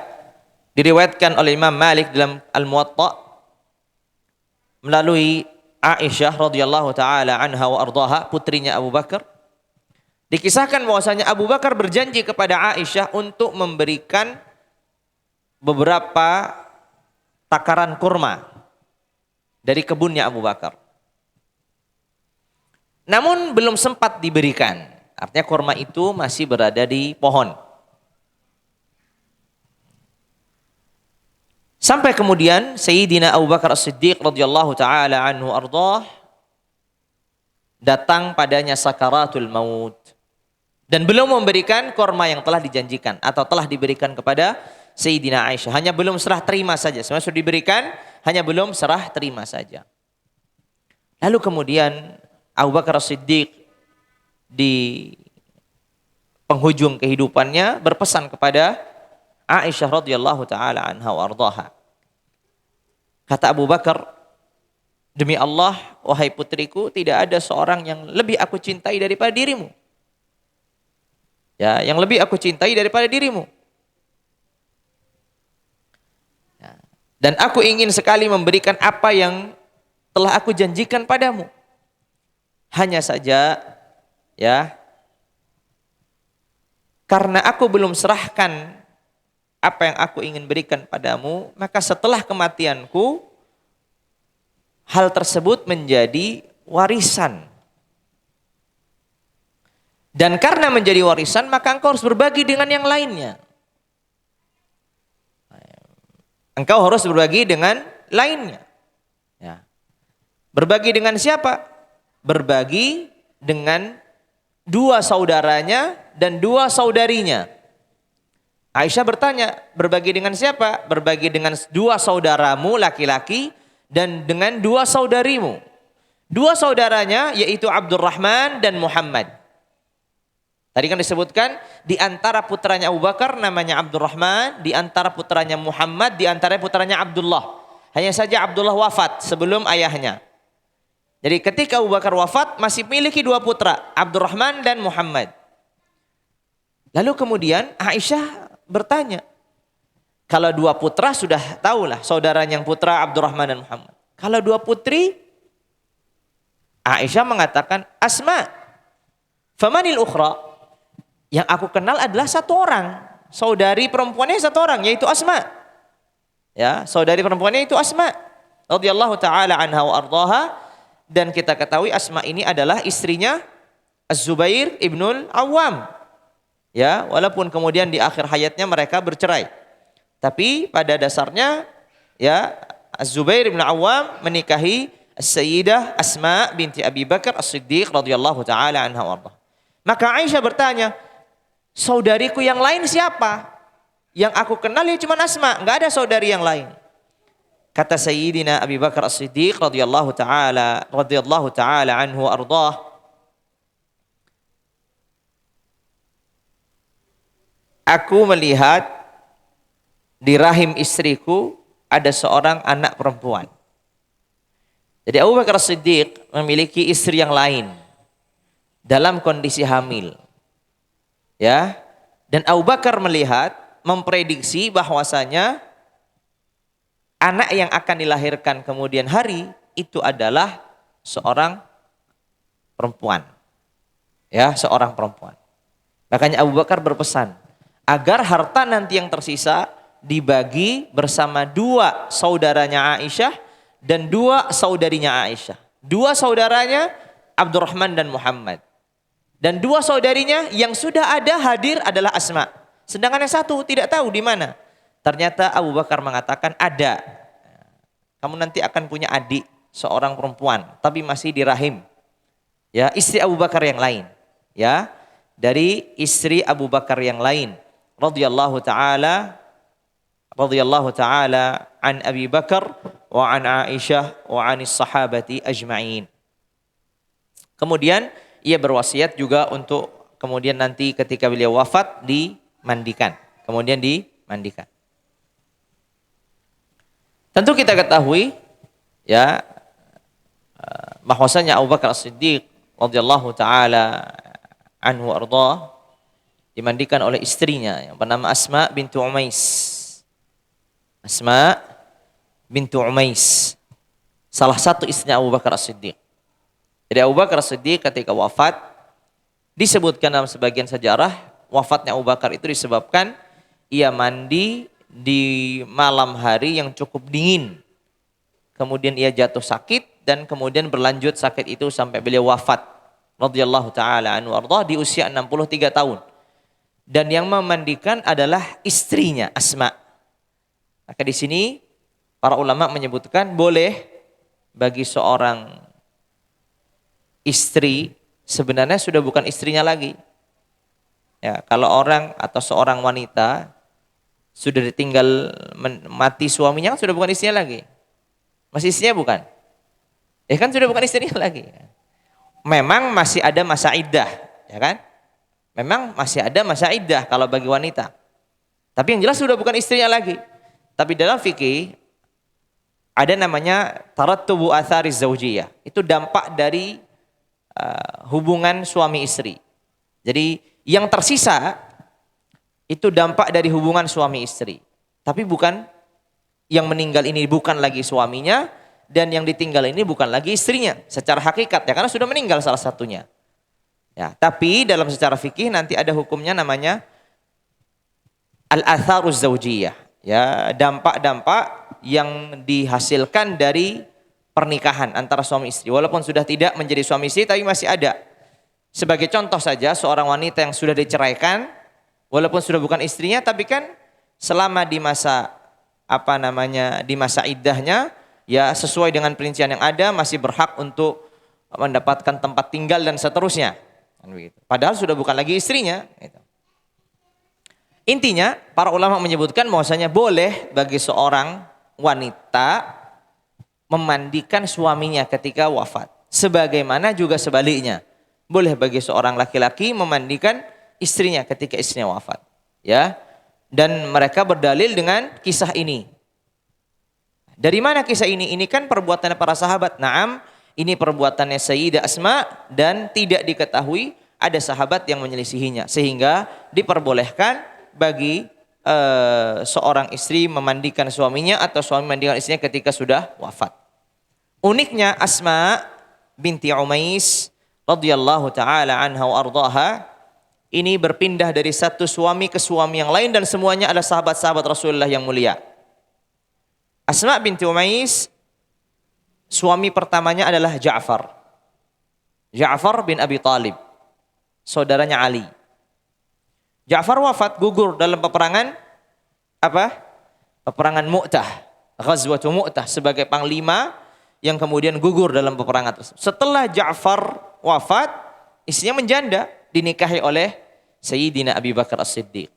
diriwayatkan oleh Imam Malik dalam Al-Muwatta melalui Aisyah radhiyallahu taala anha wa ardhaha, putrinya Abu Bakar. Dikisahkan bahwasanya Abu Bakar berjanji kepada Aisyah untuk memberikan beberapa takaran kurma dari kebunnya Abu Bakar. Namun belum sempat diberikan. Artinya kurma itu masih berada di pohon. Sampai kemudian Sayyidina Abu Bakar As-Siddiq radhiyallahu taala anhu ardah datang padanya sakaratul maut dan belum memberikan kurma yang telah dijanjikan atau telah diberikan kepada Sayyidina Aisyah. Hanya belum serah terima saja. Sebenarnya sudah diberikan, hanya belum serah terima saja. Lalu kemudian Abu Bakar As-Siddiq di penghujung kehidupannya berpesan kepada Aisyah radhiyallahu taala anha wa ardhaha. Kata Abu Bakar, demi Allah, wahai putriku, tidak ada seorang yang lebih aku cintai daripada dirimu. Ya, yang lebih aku cintai daripada dirimu. Dan aku ingin sekali memberikan apa yang telah aku janjikan padamu. Hanya saja, ya, karena aku belum serahkan apa yang aku ingin berikan padamu, maka setelah kematianku, hal tersebut menjadi warisan. Dan karena menjadi warisan, maka engkau harus berbagi dengan yang lainnya. Engkau harus berbagi dengan lainnya. Ya. Berbagi dengan siapa? Berbagi dengan 2 saudaranya dan 2 saudarinya. Aisyah bertanya, berbagi dengan siapa? Berbagi dengan 2 saudaramu laki-laki dan dengan 2 saudarimu. 2 saudaranya yaitu Abdurrahman dan Muhammad. Tadi kan disebutkan di antara putranya Abu Bakar namanya Abdurrahman, di antara putranya Muhammad, di antara putranya Abdullah. Hanya saja Abdullah wafat sebelum ayahnya. Jadi ketika Abu Bakar wafat masih memiliki 2 putra, Abdurrahman dan Muhammad. Lalu kemudian Aisyah bertanya, kalau 2 putra sudah tahulah saudaranya yang putra Abdurrahman dan Muhammad. Kalau 2 putri, Aisyah mengatakan Asma. Famanil ukhra? Yang aku kenal adalah 1 orang. Saudari perempuannya 1 orang, yaitu Asma. Ya, saudari perempuannya itu Asma radhiyallahu taala anha wa ardhaha. Dan kita ketahui Asma ini adalah istrinya Az-Zubair ibnul Awwam. Ya, walaupun kemudian di akhir hayatnya mereka bercerai. Tapi pada dasarnya ya Az-Zubair ibn Awwam menikahi As-Sayyidah Asma binti Abi Bakar As-Siddiq radhiyallahu taala anha wa ardhaha. Maka Aisyah bertanya, saudariku yang lain siapa? Yang aku kenal ya cuma Asma, enggak ada saudari yang lain. Kata Sayyidina Abi Bakar As-Siddiq radhiyallahu taala anhu ardah, aku melihat di rahim istriku ada seorang anak perempuan. Jadi Abu Bakar As-Siddiq memiliki istri yang lain dalam kondisi hamil. Ya. Dan Abu Bakar melihat, memprediksi bahwasanya anak yang akan dilahirkan kemudian hari itu adalah seorang perempuan. Ya, seorang perempuan. Makanya Abu Bakar berpesan agar harta nanti yang tersisa dibagi bersama dua saudaranya Aisyah dan dua saudarinya Aisyah. Dua saudaranya Abdurrahman dan Muhammad. Dan dua saudarinya yang sudah ada hadir adalah Asma. Sedangkan yang satu tidak tahu di mana. Ternyata Abu Bakar mengatakan ada. Kamu nanti akan punya adik seorang perempuan tapi masih di rahim. Ya, istri Abu Bakar yang lain. Ya, dari istri Abu Bakar yang lain. Radhiyallahu taala an Abi Bakar wa an Aisyah wa anis sahabati ajma'in. Kemudian ia berwasiat juga untuk kemudian nanti ketika beliau wafat dimandikan. Kemudian dimandikan. Tentu kita ketahui ya bahwasanya Abu Bakar As-Siddiq radhiyallahu taala anhu arda dimandikan oleh istrinya yang bernama Asma bintu Umais. Asma bintu Umais, salah satu istrinya Abu Bakar As-Siddiq. Jadi Abu Bakar As-Siddiq ketika wafat disebutkan dalam sebagian sejarah wafatnya Abu Bakar itu disebabkan ia mandi di malam hari yang cukup dingin. Kemudian ia jatuh sakit dan kemudian berlanjut sakit itu sampai beliau wafat radhiyallahu taala anhu arda di usia 63 tahun. Dan yang memandikan adalah istrinya Asma. Maka di sini para ulama menyebutkan boleh bagi seorang istri sebenarnya sudah bukan istrinya lagi. Ya, kalau orang atau seorang wanita sudah ditinggal mati suaminya kan sudah bukan istrinya lagi. Masih istrinya bukan? Kan sudah bukan istrinya lagi. Memang masih ada masa iddah, ya kan? Memang masih ada masa iddah kalau bagi wanita. Tapi yang jelas sudah bukan istrinya lagi. Tapi dalam fikih ada namanya tarattubu athari zaujiyah. Itu dampak dari hubungan suami istri. Jadi yang tersisa itu dampak dari hubungan suami istri. Tapi bukan yang meninggal ini bukan lagi suaminya dan yang ditinggal ini bukan lagi istrinya secara hakikat ya karena sudah meninggal salah satunya. Ya, tapi dalam secara fikih nanti ada hukumnya namanya al-atharuz zaujiyah. Ya, dampak-dampak yang dihasilkan dari pernikahan antara suami istri. Walaupun sudah tidak menjadi suami istri tapi masih ada. Sebagai contoh saja seorang wanita yang sudah diceraikan walaupun sudah bukan istrinya tapi kan selama di masa di masa iddahnya ya sesuai dengan perincian yang ada masih berhak untuk mendapatkan tempat tinggal dan seterusnya. Padahal sudah bukan lagi istrinya. Intinya para ulama menyebutkan bahwasanya boleh bagi seorang wanita memandikan suaminya ketika wafat. Sebagaimana juga sebaliknya. Boleh bagi seorang laki-laki memandikan istrinya ketika istrinya wafat. Ya. Dan mereka berdalil dengan kisah ini. Dari mana kisah ini? Ini kan perbuatannya para sahabat. Naam, ini perbuatannya Sayyidah Asma dan tidak diketahui ada sahabat yang menyelisihinya. Sehingga diperbolehkan bagi seorang istri memandikan suaminya atau suami memandikan istrinya ketika sudah wafat. Uniknya Asma binti Umais radhiyallahu taala anha wa ardhaha ini berpindah dari satu suami ke suami yang lain dan semuanya adalah sahabat-sahabat Rasulullah yang mulia. Asma binti Umais suami pertamanya adalah Ja'far. Ja'far bin Abi Talib, saudaranya Ali. Ja'far wafat gugur dalam peperangan Peperangan Mu'tah, Ghazwatu Mu'tah sebagai panglima yang kemudian gugur dalam peperangan tersebut. Setelah Ja'far wafat, istrinya menjanda, dinikahi oleh Sayyidina Abi Bakar As-Siddiq.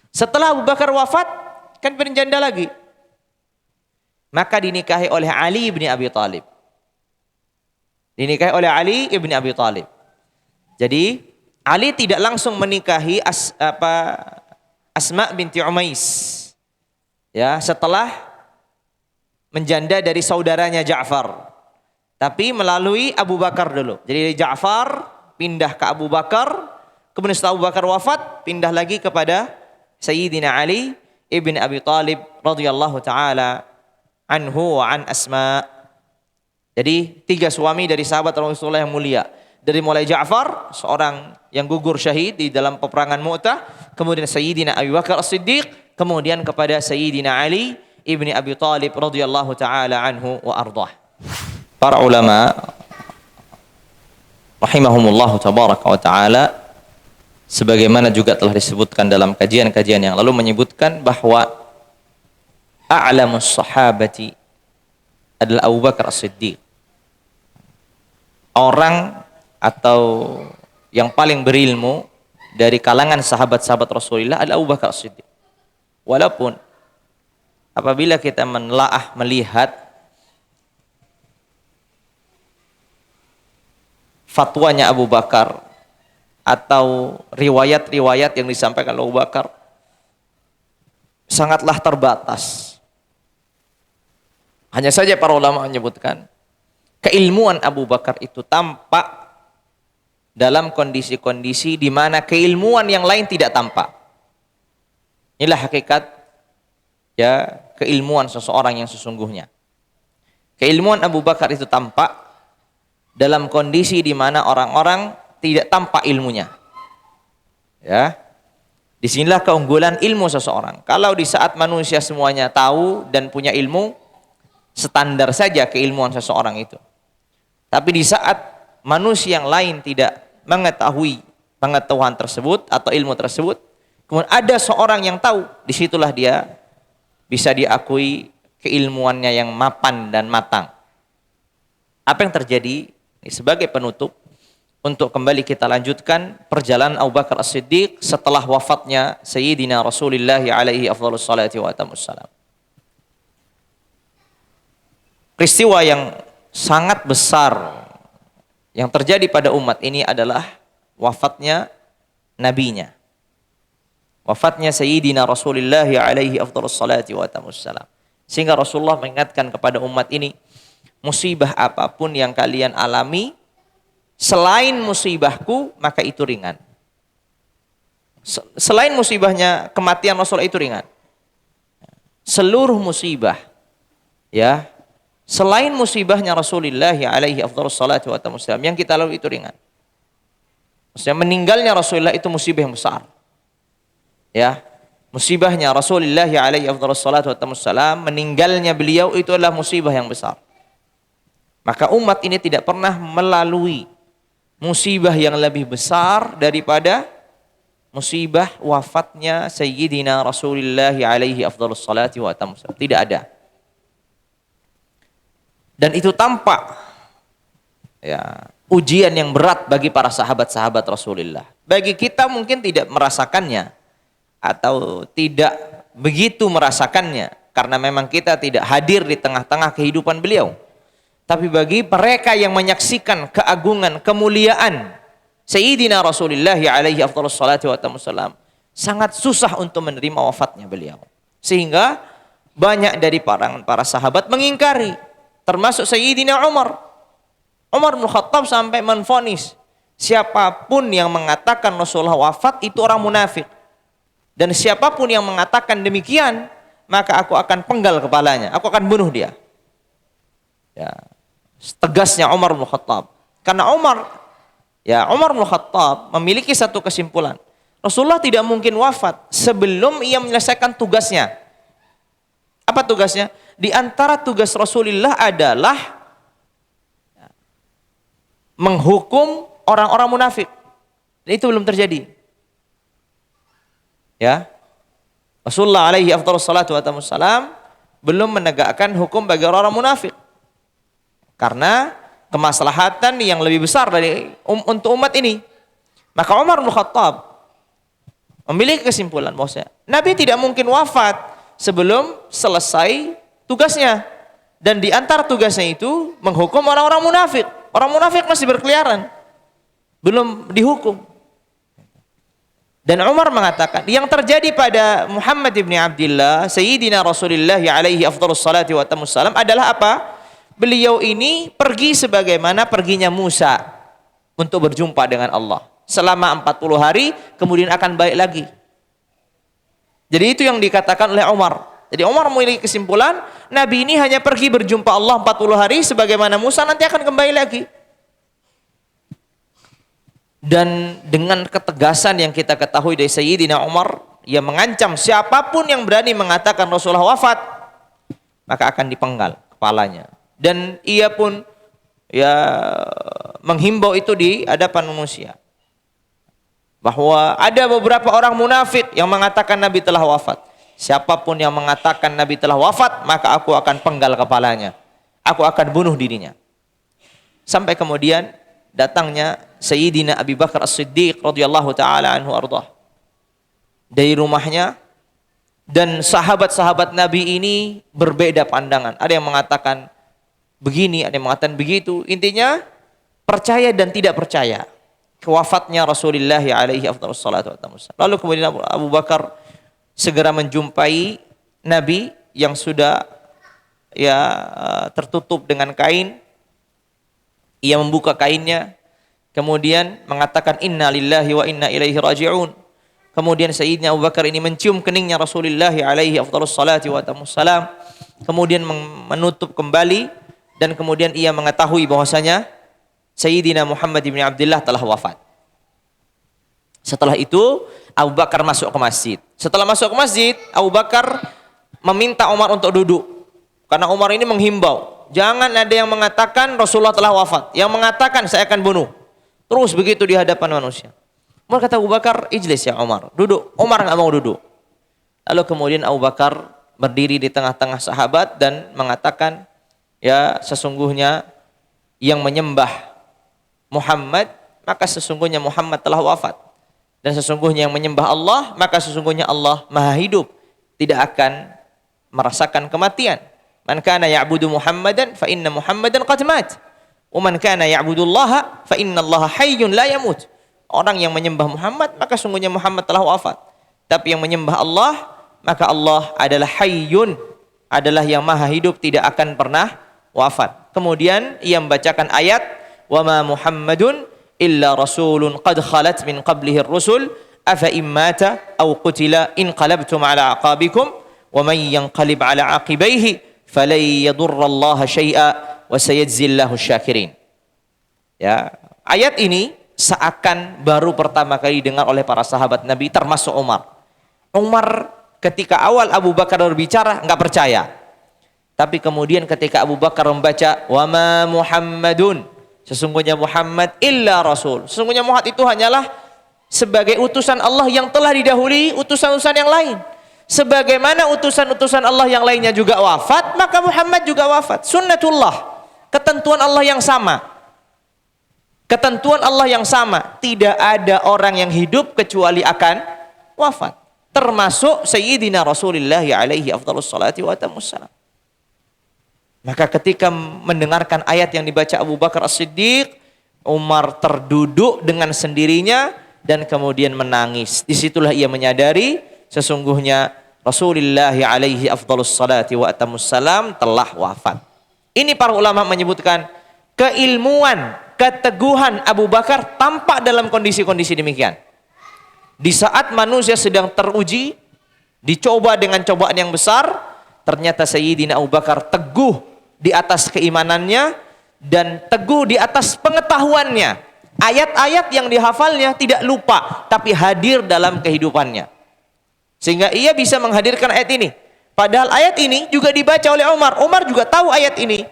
Setelah Abu Bakar wafat, kan berjanda lagi. Maka dinikahi oleh Ali bin Abi Talib. Dinikahi oleh Ali bin Abi Talib. Jadi Ali tidak langsung menikahi Asma binti Umais. Ya, setelah menjanda dari saudaranya Ja'far. Tapi melalui Abu Bakar dulu. Jadi Ja'far pindah ke Abu Bakar, kemudian setelah Abu Bakar wafat, pindah lagi kepada Sayyidina Ali ibn Abi Talib radhiyallahu taala anhu wa an Asma. Jadi 3 suami dari sahabat Rasulullah yang mulia. Dari mulai Ja'far, seorang yang gugur syahid di dalam peperangan Mu'tah, kemudian Sayyidina Abu Bakar As-Siddiq, kemudian kepada Sayyidina Ali ibni Abi Thalib radhiyallahu taala anhu wa ardhah. Para ulama rahimahumullah tabaraka wa taala, sebagaimana juga telah disebutkan dalam kajian-kajian yang lalu, menyebutkan bahwa a'lamus sahabati adalah Abu Bakar As-Siddiq. Orang atau yang paling berilmu dari kalangan sahabat-sahabat Rasulullah adalah Abu Bakar As-Siddiq. Walaupun apabila kita menelaah melihat fatwanya Abu Bakar atau riwayat-riwayat yang disampaikan oleh Abu Bakar sangatlah terbatas. Hanya saja para ulama menyebutkan keilmuan Abu Bakar itu tampak dalam kondisi-kondisi di mana keilmuan yang lain tidak tampak. Inilah hakikat ya keilmuan seseorang yang sesungguhnya. Keilmuan Abu Bakar itu tampak dalam kondisi di mana orang-orang tidak tampak ilmunya. Ya. Disinilah keunggulan ilmu seseorang. Kalau di saat manusia semuanya tahu dan punya ilmu, standar saja keilmuan seseorang itu. Tapi di saat manusia yang lain tidak mengetahui pengetahuan tersebut atau ilmu tersebut, kemudian ada seorang yang tahu, disitulah dia bisa diakui keilmuannya yang mapan dan matang. Apa yang terjadi? Ini sebagai penutup untuk kembali kita lanjutkan perjalanan Abu Bakar As-Siddiq setelah wafatnya Sayyidina Rasulullah alaihi afdhalus salati wa atamus salam. Peristiwa yang sangat besar yang terjadi pada umat ini adalah wafatnya nabinya. Wafatnya Sayyidina Rasulullah alaihi afdhalus salati wa atamus salam. Sehingga Rasulullah mengingatkan kepada umat ini, musibah apapun yang kalian alami selain musibahku maka itu ringan. Selain musibahnya kematian Rasulullah itu ringan. Seluruh musibah ya selain musibahnya Rasulullah alaihi afdhalus salatu wa atamus salam yang kita lalui itu ringan. Maksudnya meninggalnya Rasulullah itu musibah yang besar. Ya, musibahnya Rasulullah alaihi afdhalus salatu wa atamus salam, meninggalnya beliau itu adalah musibah yang besar. Maka umat ini tidak pernah melalui musibah yang lebih besar daripada musibah wafatnya Sayyidina Rasulullah alaihi afdhalus salatu wa atamus salam. Tidak ada. Dan itu tampak ya, ujian yang berat bagi para sahabat-sahabat Rasulullah. Bagi kita mungkin tidak merasakannya atau tidak begitu merasakannya karena memang kita tidak hadir di tengah-tengah kehidupan beliau. Tapi bagi mereka yang menyaksikan keagungan, kemuliaan Sayyidina Rasulullah alaihi afdhalus salatu wa atamus salam, sangat susah untuk menerima wafatnya beliau. Sehingga banyak dari para sahabat mengingkari. Termasuk Sayyidina Umar bin Khattab sampai menvonis siapapun yang mengatakan Rasulullah wafat itu orang munafik. Dan siapapun yang mengatakan demikian, maka aku akan penggal kepalanya, aku akan bunuh dia. Ya, tegasnya Umar bin Khattab. Karena Umar bin Khattab memiliki satu kesimpulan. Rasulullah tidak mungkin wafat sebelum ia menyelesaikan tugasnya. Apa tugasnya? Di antara tugas Rasulullah adalah menghukum orang-orang munafik. Dan itu belum terjadi. Ya. Rasulullah alaihi afdhalus salatu wa atamus salam belum menegakkan hukum bagi orang-orang munafik. Karena kemaslahatan yang lebih besar dari untuk umat ini. Maka Umar bin Khattab memiliki kesimpulan bahwa Nabi tidak mungkin wafat sebelum selesai tugasnya. Dan di antara tugasnya itu menghukum orang-orang munafik. Orang munafik masih berkeliaran, belum dihukum. Dan Umar mengatakan, yang terjadi pada Muhammad ibn Abdullah Sayyidina Rasulullah alaihi afdhalus salati wa atamus salam adalah apa? Beliau ini pergi sebagaimana perginya Musa untuk berjumpa dengan Allah selama 40 hari, kemudian akan balik lagi. Jadi itu yang dikatakan oleh Umar. Jadi Umar memiliki kesimpulan, Nabi ini hanya pergi berjumpa Allah 40 hari sebagaimana Musa nanti akan kembali lagi. Dan dengan ketegasan yang kita ketahui dari Sayyidina Umar, ia mengancam siapapun yang berani mengatakan Rasulullah wafat, maka akan dipenggal kepalanya. Dan ia pun ya menghimbau itu di hadapan manusia, bahwa ada beberapa orang munafik yang mengatakan Nabi telah wafat. Siapapun yang mengatakan Nabi telah wafat, maka aku akan penggal kepalanya, aku akan bunuh dirinya. Sampai kemudian datangnya Sayyidina Abi Bakar As-Siddiq radhiyallahu taala anhu ardah dari rumahnya, dan sahabat-sahabat Nabi ini berbeda pandangan. Ada yang mengatakan begini, ada yang mengatakan begitu. Intinya percaya dan tidak percaya kewafatnya Rasulullah alaihi afdhalus salatu wassalam. Lalu kemudian Abu Bakar segera menjumpai Nabi yang sudah tertutup dengan kain. Ia membuka kainnya, kemudian mengatakan inna lillahi wa inna ilaihi raji'un. Kemudian Sayyidina Abu Bakar ini mencium keningnya Rasulullah alaihi afdhalus salatu wassalam, kemudian menutup kembali, dan kemudian ia mengetahui bahwasanya Sayyidina Muhammad bin Abdullah telah wafat. Setelah itu Abu Bakar masuk ke masjid. Setelah masuk ke masjid, Abu Bakar meminta Umar untuk duduk, karena Umar ini menghimbau, jangan ada yang mengatakan Rasulullah telah wafat, yang mengatakan saya akan bunuh. Terus begitu di hadapan manusia. Umar kata Abu Bakar, ijlis ya Umar, duduk. Umar nggak mau duduk. Lalu kemudian Abu Bakar berdiri di tengah-tengah sahabat dan mengatakan, ya sesungguhnya yang menyembah Muhammad, maka sesungguhnya Muhammad telah wafat. Dan sesungguhnya yang menyembah Allah, maka sesungguhnya Allah maha hidup, tidak akan merasakan kematian. Man kana ya'budu Muhammadan fa inna Muhammadan qad mat. Wa man kana ya'budu Allah fa inna Allah hayyun la yamut. Orang yang menyembah Muhammad, maka sungguhnya Muhammad telah wafat. Tapi yang menyembah Allah, maka Allah adalah hayyun, adalah yang maha hidup, tidak akan pernah wafat. Kemudian ia membacakan ayat, wa ma Muhammadun illa rasulun qad khalat min qablihi ar-rusul afa immata aw qutila inqalabtum ala aqabikum wa man yanqalib ala aqibaihi falan yadurrallaha syai'a wa sayajzillahu syakirin. Ya, ayat ini seakan baru pertama kali didengar oleh para sahabat Nabi, termasuk Umar. Umar ketika awal Abu Bakar berbicara enggak percaya. Tapi kemudian ketika Abu Bakar membaca wa ma Muhammadun, sesungguhnya Muhammad illa rasul, sesungguhnya Muhammad itu hanyalah sebagai utusan Allah yang telah didahului utusan-utusan yang lain. Sebagaimana utusan-utusan Allah yang lainnya juga wafat, maka Muhammad juga wafat. Sunnatullah, ketentuan Allah yang sama. Ketentuan Allah yang sama. Tidak ada orang yang hidup kecuali akan wafat. Termasuk Sayyidina Rasulullah alaihi afdhalus salati wassalam. Maka ketika mendengarkan ayat yang dibaca Abu Bakar As-Siddiq, Umar terduduk dengan sendirinya dan kemudian menangis. Disitulah ia menyadari sesungguhnya Rasulullah alaihi afdhalus salati wassalam telah wafat. Ini para ulama menyebutkan keilmuan, keteguhan Abu Bakar tampak dalam kondisi-kondisi demikian. Di saat manusia sedang teruji, dicoba dengan cobaan yang besar, ternyata Sayyidina Abu Bakar teguh di atas keimanannya dan teguh di atas pengetahuannya. Ayat-ayat yang dihafalnya tidak lupa, tapi hadir dalam kehidupannya. Sehingga ia bisa menghadirkan ayat ini. Padahal ayat ini juga dibaca oleh Umar. Umar juga tahu ayat ini.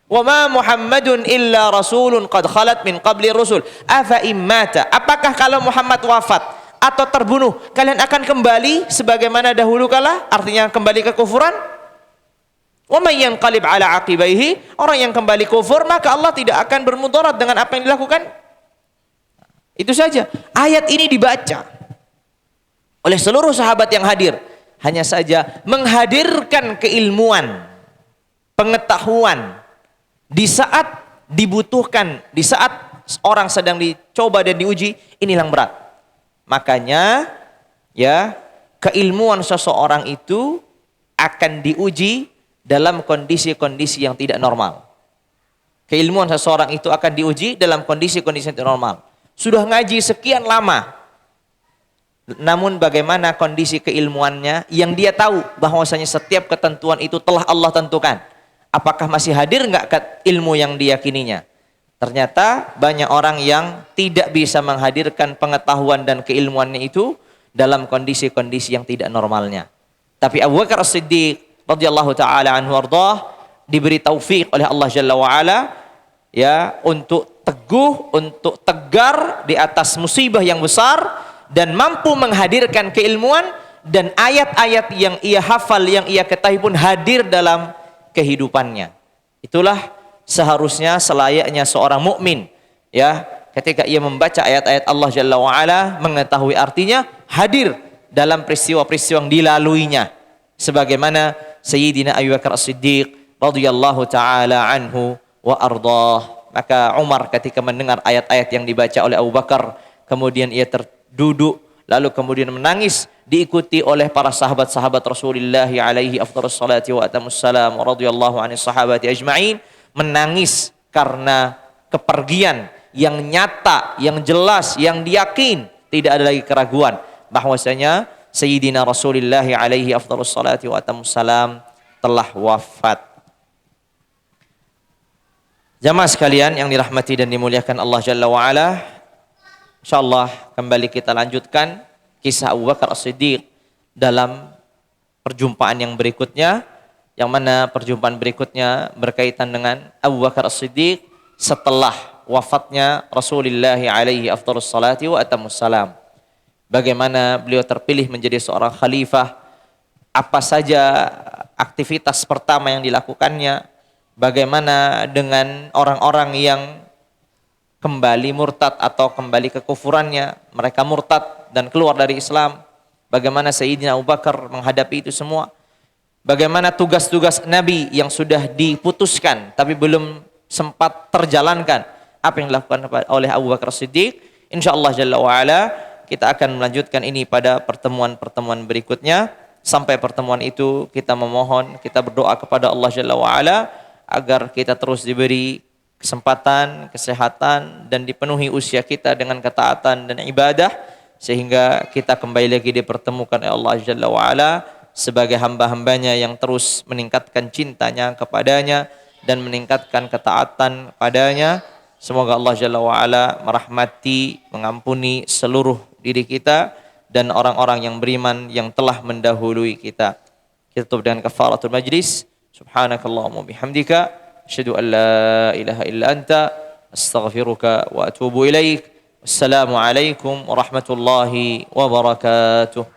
Wa ma Muhammadun illa rasulun qad khalat min qabli rusul afa immata. Apakah kalau Muhammad wafat atau terbunuh, kalian akan kembali sebagaimana dahulu kala? Artinya kembali ke kufuran? Wa may yanqalib ala aqibaihi, orang yang kembali kufur maka Allah tidak akan bermudarat dengan apa yang dilakukan. Itu saja. Ayat ini dibaca oleh seluruh sahabat yang hadir, hanya saja menghadirkan keilmuan, pengetahuan di saat dibutuhkan, di saat orang sedang dicoba dan diuji, ini yang berat. Makanya ya, keilmuan seseorang itu akan diuji dalam kondisi-kondisi yang tidak normal. Keilmuan seseorang itu akan diuji dalam kondisi-kondisi yang tidak normal. Sudah ngaji sekian lama, Namun bagaimana kondisi keilmuannya yang dia tahu bahwasanya setiap ketentuan itu telah Allah tentukan. Apakah masih hadir nggak ilmu yang diyakininya? Ternyata banyak orang yang tidak bisa menghadirkan pengetahuan dan keilmuannya itu dalam kondisi-kondisi yang tidak normalnya. Tapi Abu Bakar As-Siddiq radhiyallahu taala anhu ardhah diberi taufik oleh Allah Jalla wa ala ya untuk teguh, untuk tegar di atas musibah yang besar dan mampu menghadirkan keilmuan dan ayat-ayat yang ia hafal, yang ia ketahui pun hadir dalam kehidupannya. Itulah seharusnya selayaknya seorang mukmin ya, ketika ia membaca ayat-ayat Allah Jalla wa ala, mengetahui artinya, hadir dalam peristiwa-peristiwa yang dilaluinya. Sebagaimana Sayyidina Abu Bakar As-Siddiq radhiyallahu taala anhu wa ardhah. Maka Umar ketika mendengar ayat-ayat yang dibaca oleh Abu Bakar, kemudian ia terduduk, lalu kemudian menangis, diikuti oleh para sahabat-sahabat Rasulullah alaihi afdhalus salati wa atamus salam radhiyallahu anis sahabati ajma'in, menangis karena kepergian yang nyata, yang jelas, yang diyakin, tidak ada lagi keraguan bahwasanya Sayyidina Rasulullah alaihi afdhalus salati wa atamus salam telah wafat. Jamaah sekalian yang dirahmati dan dimuliakan Allah Jalla wa ala, insyaallah kembali kita lanjutkan kisah Abu Bakar As-Siddiq dalam perjumpaan yang berikutnya, yang mana perjumpaan berikutnya berkaitan dengan Abu Bakar As-Siddiq setelah wafatnya Rasulullah alaihi afdhalus salati wa atamus salam. Bagaimana beliau terpilih menjadi seorang khalifah, apa saja aktivitas pertama yang dilakukannya, bagaimana dengan orang-orang yang kembali murtad atau kembali ke kufurannya, mereka murtad dan keluar dari Islam, bagaimana Sayyidina Abu Bakar menghadapi itu semua, bagaimana tugas-tugas Nabi yang sudah diputuskan tapi belum sempat terjalankan, apa yang dilakukan oleh Abu Bakar Siddiq. InsyaAllah Jalla wa'ala kita akan melanjutkan ini pada pertemuan-pertemuan berikutnya. Sampai pertemuan itu kita memohon, kita berdoa kepada Allah Jalla wa'ala agar kita terus diberi kesempatan, kesehatan, dan dipenuhi usia kita dengan ketaatan dan ibadah, sehingga kita kembali lagi dipertemukan oleh Allah Jalla wa'ala sebagai hamba-hambanya yang terus meningkatkan cintanya kepadanya dan meningkatkan ketaatan padanya. Semoga Allah Jalla wa'ala merahmati, mengampuni seluruh diri kita dan orang-orang yang beriman yang telah mendahului kita. Kita tutup dengan kafaratul majlis. Subhanakallahumma bihamdika asyhadu an la ilaha illa anta astaghfiruka wa atubu ilaik. Wassalamu alaikum warahmatullahi wabarakatuh.